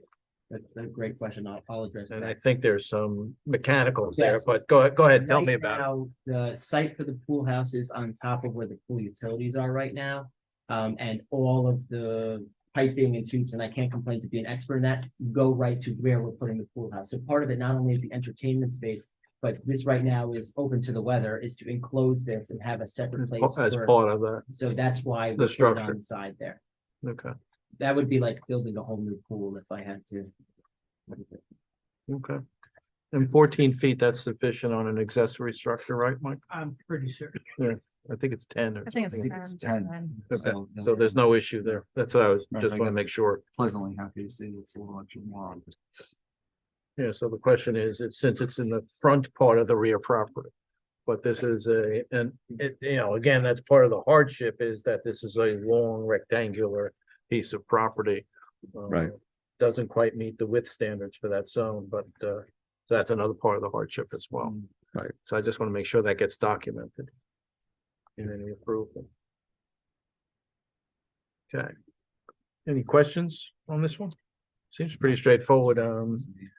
That's a great question. I'll address And that. I think there's some mechanicals there, Yes. but go ahead, tell Right me about it. now, the site for the pool house is on top of where the pool utilities are right now. And all of the piping and tubes, and I can't complain to be an expert in that, go right to where we're putting the pool house. So part of it not only is the entertainment space, but this right now is open to the weather, is to enclose this and have a separate place. As for- part of that, So that's why the we put it structure. on the side there. Okay, That would be like building a whole new pool if I had to. okay. And 14 feet, that's sufficient on an accessory structure, right, Mike? I'm pretty sure. Yeah, I think it's 10 or I think it's something. 10. Okay, so there's no issue there. That's what I was, Right, just I want to guess- make sure. Pleasantly happy to see it's a little extra more. Yeah, so the question is, since it's in the front part of the rear property. But this is again, that's part of the hardship is that this is a long rectangular piece of property. Right. Doesn't quite meet the width standards for that zone, but so that's another part of the hardship as well. Right. So I just want to make sure that gets documented. In any approval. Okay. Any questions on this one? Seems pretty straightforward.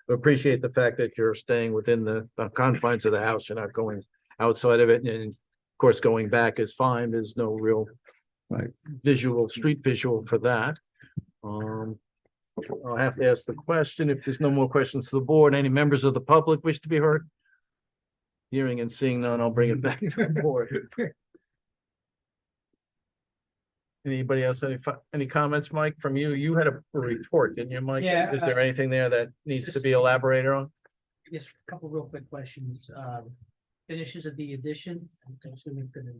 We appreciate the fact that you're staying within the confines of the house. You're not going outside of it. And of course, going back is fine. There's no real street visual for that. I'll have to ask the question. If there's no more questions to the board, any members of the public wish to be heard? Hearing and seeing none, I'll bring it back to the board. Anybody else, any comments, Mike, from you? You had a report, didn't you, Mike? Yeah, Is there anything there that needs to be elaborated on? Just a couple real quick questions. Finishes of the addition, I'm assuming it's gonna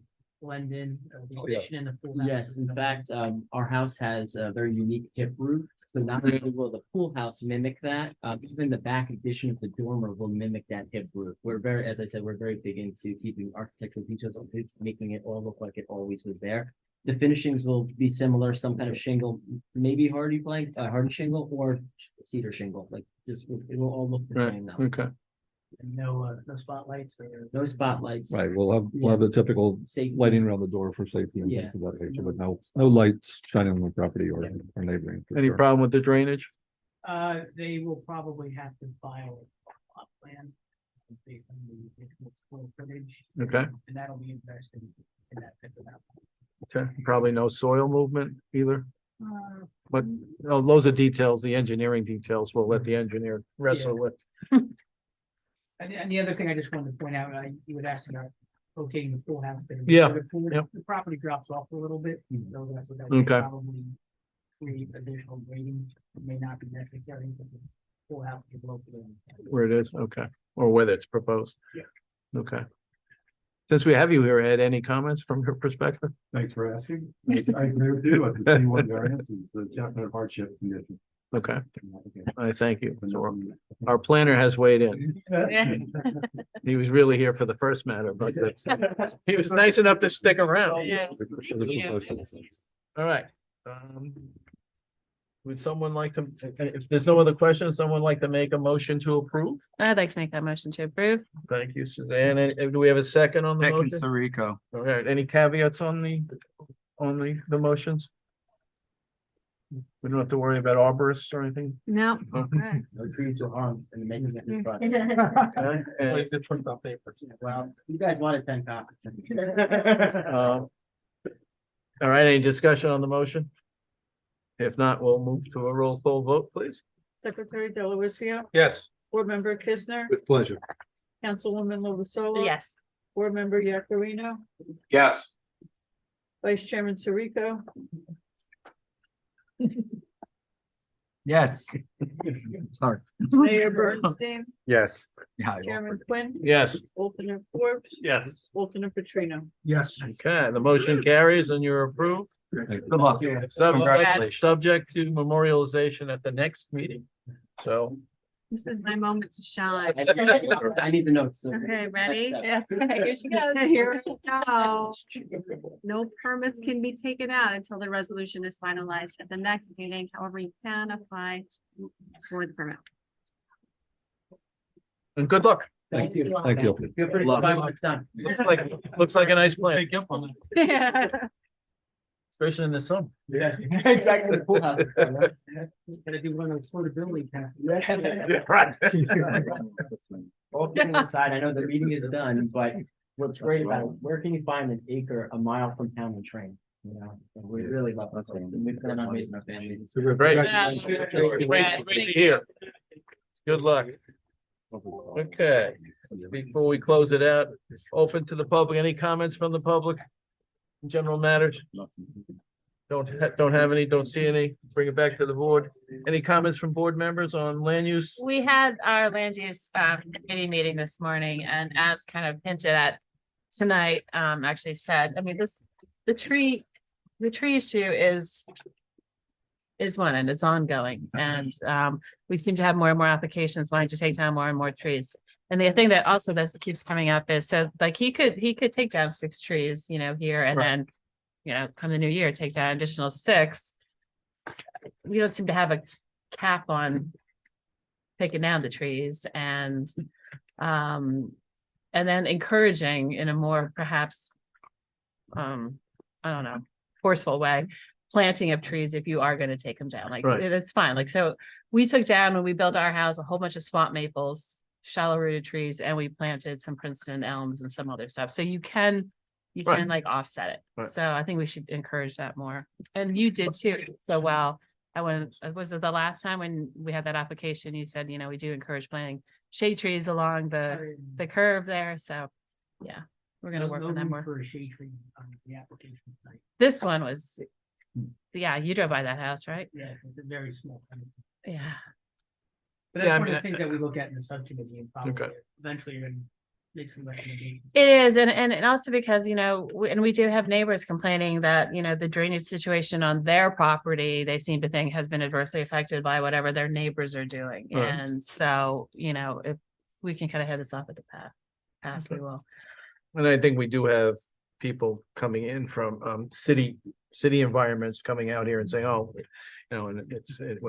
blend in the addition and the pool house. Yes, in fact, our house has a very unique hip roof, so not only will the pool house mimic that, even the back addition of the dormer will mimic that hip roof. We're very, as I said, we're very big into keeping architectural details on it, making it all look like it always was there. The finishings will be similar, some kind of shingle, maybe hardy hardy shingle or cedar shingle, like just, it will all look the same now. Okay. And no spotlights or. No spotlights. Right, we'll have the typical Safety. lighting around the door for safety and Yeah. things of that nature, but no lights shining on the property or neighboring. for Any sure. problem with the drainage? They will probably have to file a plot plan. Based on the square footage. Okay. And that'll be invested in that type of. Okay, probably no soil movement either, Uh, but no, those are details, the engineering details, we'll let the engineer wrestle with. And the other thing I just wanted to point out, you had asked about locating the pool house. there. Yeah, The pool- yep. The property drops off a little bit, so that's what. Okay. Probably create additional grading, may not be necessary, but the pool house is located. Where it is, okay, or whether it's proposed. Yeah. Okay. Since we have you here, Ed, any comments from your perspective? Thanks for asking. I agree with you. The C1 variance is the definite hardship condition. Okay, I thank you. So our planner has weighed in. He was really here for the first matter, but he was nice enough to stick around. All right. Would someone like to, if there's no other questions, someone like to make a motion to approve? I'd like to make that motion to approve. Thank you, Suzanne. And do we have a second on the motion? Rico. All right, any caveats on the motions? We don't have to worry about arborists or anything? No. Okay. No trees or harms in the making of this project. Okay, and, Like the print off paper. Well, you guys wanted 10 copies. all right, any discussion on the motion? If not, we'll move to a roll call vote, please. Secretary Delavatio, Yes. Board Member Kistner, With pleasure. Councilwoman Lovasolo? Yes. Board Member Yakarino? Yes. Vice Chairman Sirico? Yes. Sorry. Mayor Bernstein? Yes. Yeah. Chairman Quinn? Yes. Alternate Forbes? Yes. Alternate Petrino? Yes. Okay, the motion carries and you're approved. Good luck. Subject to memorialization at the next meeting. So. This is my moment to shine. I need the notes. so- Okay, ready? Yeah, here she goes. Here we go. No permits can be taken out until the resolution is finalized at the next meeting. However, you can apply for the permit. And good luck. Thank you. Thank you. Feel free to Luck. buy when it's done. Looks like a nice plan. Especially in the summer. Yeah, exactly. The pool house. Gotta do one of those affordability. Right. All kidding aside, I know the meeting is done, but what's great about it, where can you find an acre a mile from town and train? You know, and we really love that place, and we've done amazing our family. Great. Yeah. Great to hear. Good luck. Okay, before we close it out, open to the public, any comments from the public? General matters? Don't have any, don't see any, bring it back to the board. Any comments from board members on land use? We had our land use committee meeting this morning, and as kind of hinted at tonight, actually said, I mean, the tree issue is one, and it's ongoing, and we seem to have more and more applications wanting to take down more and more trees. And the thing that also this keeps coming up is, so like he could take down 6 trees, you know, here, and then, you know, come the new year, take down an additional 6. We don't seem to have a cap on taking down the trees, and then encouraging in a more perhaps I don't know, forceful way, planting of trees if you are going to take them down. Like it's fine. Like, so we took down when we built our house a whole bunch of swamp maples, shallow rooted trees, and we planted some Princeton elms and some other stuff. So you can like offset it. Right. So I think we should encourage that more. And you did too. So well, was it the last time when we had that application, you said, you know, we do encourage planting shade trees along the curve there. So yeah, we're going to work on that more. For a shade tree on the application site. This one was, yeah, you drove by that house, right? Yeah, it's a very small. Yeah. But that's Yeah, I one mean, of the things that we look at in the subcommittee and probably Okay. eventually you're gonna make some recommendations. It is, and also because, you know, we do have neighbors complaining that, you know, the drainage situation on their property, they seem to think has been adversely affected by whatever their neighbors are doing. Right. And so, you know, if we can kind of head this off at the pass, we will. And I think we do have people coming in from city environments coming out here and saying, oh, you know, and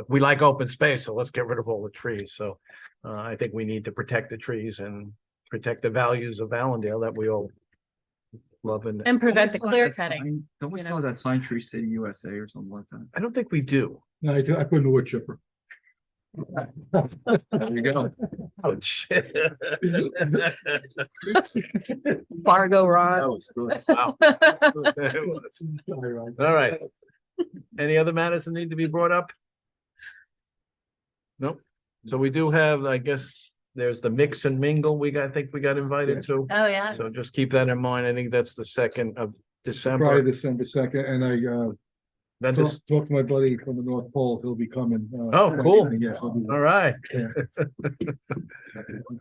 we like open space, so let's get rid of all the trees. So I think we need to protect the trees and protect the values of Allendale that we all love and prevent the clear cutting. Don't we you still know? have that sign Tree City USA or something like that? I don't think we do. No, I put in the wood chipper. There you go. Ouch. Fargo That Ron. was good. Wow. All right. Any other matters that need to be brought up? Nope. So we do have, I guess, there's the mix and mingle I think we got invited to. Oh, yeah. So just keep that in mind. I think that's the 2nd of December. Friday, December 2nd, and I That talked is, to my buddy from the North Pole. He'll be coming. Oh, cool. Yes, he'll be there. all right. Yeah.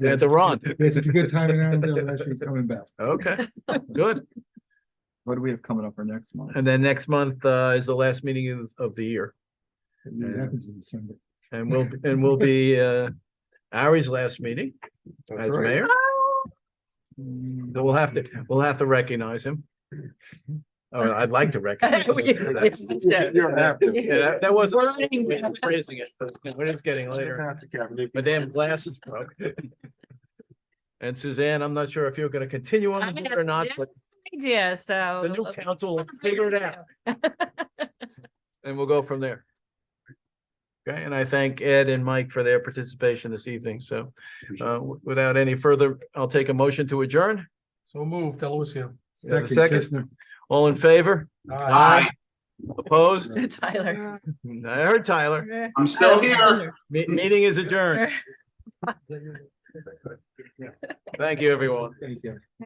Yeah, to Ron. It's a good time in Allendale. Actually, he's coming back. Okay, good. What do we have coming up for next month? And then next month is the last meeting of the year. It happens in December. And we'll be Ari's last meeting as right. mayor. So we'll have to recognize him. Oh, I'd like to recognize him. You don't have to. Yeah, that wasn't phrasing it, but when it's getting later. My damn glasses broke. And Suzanne, I'm not sure if you're gonna continue on the board or not, but Idea, so. the new council will figure it out. And we'll go from there. Okay, and I thank Ed and Mike for their participation this evening. So without any further, I'll take a motion to adjourn. So moved, Delaware. Second. All in favor? Aye. Opposed? Tyler. I heard Tyler. I'm still here. Meeting is adjourned. Thank you, everyone. Thank you.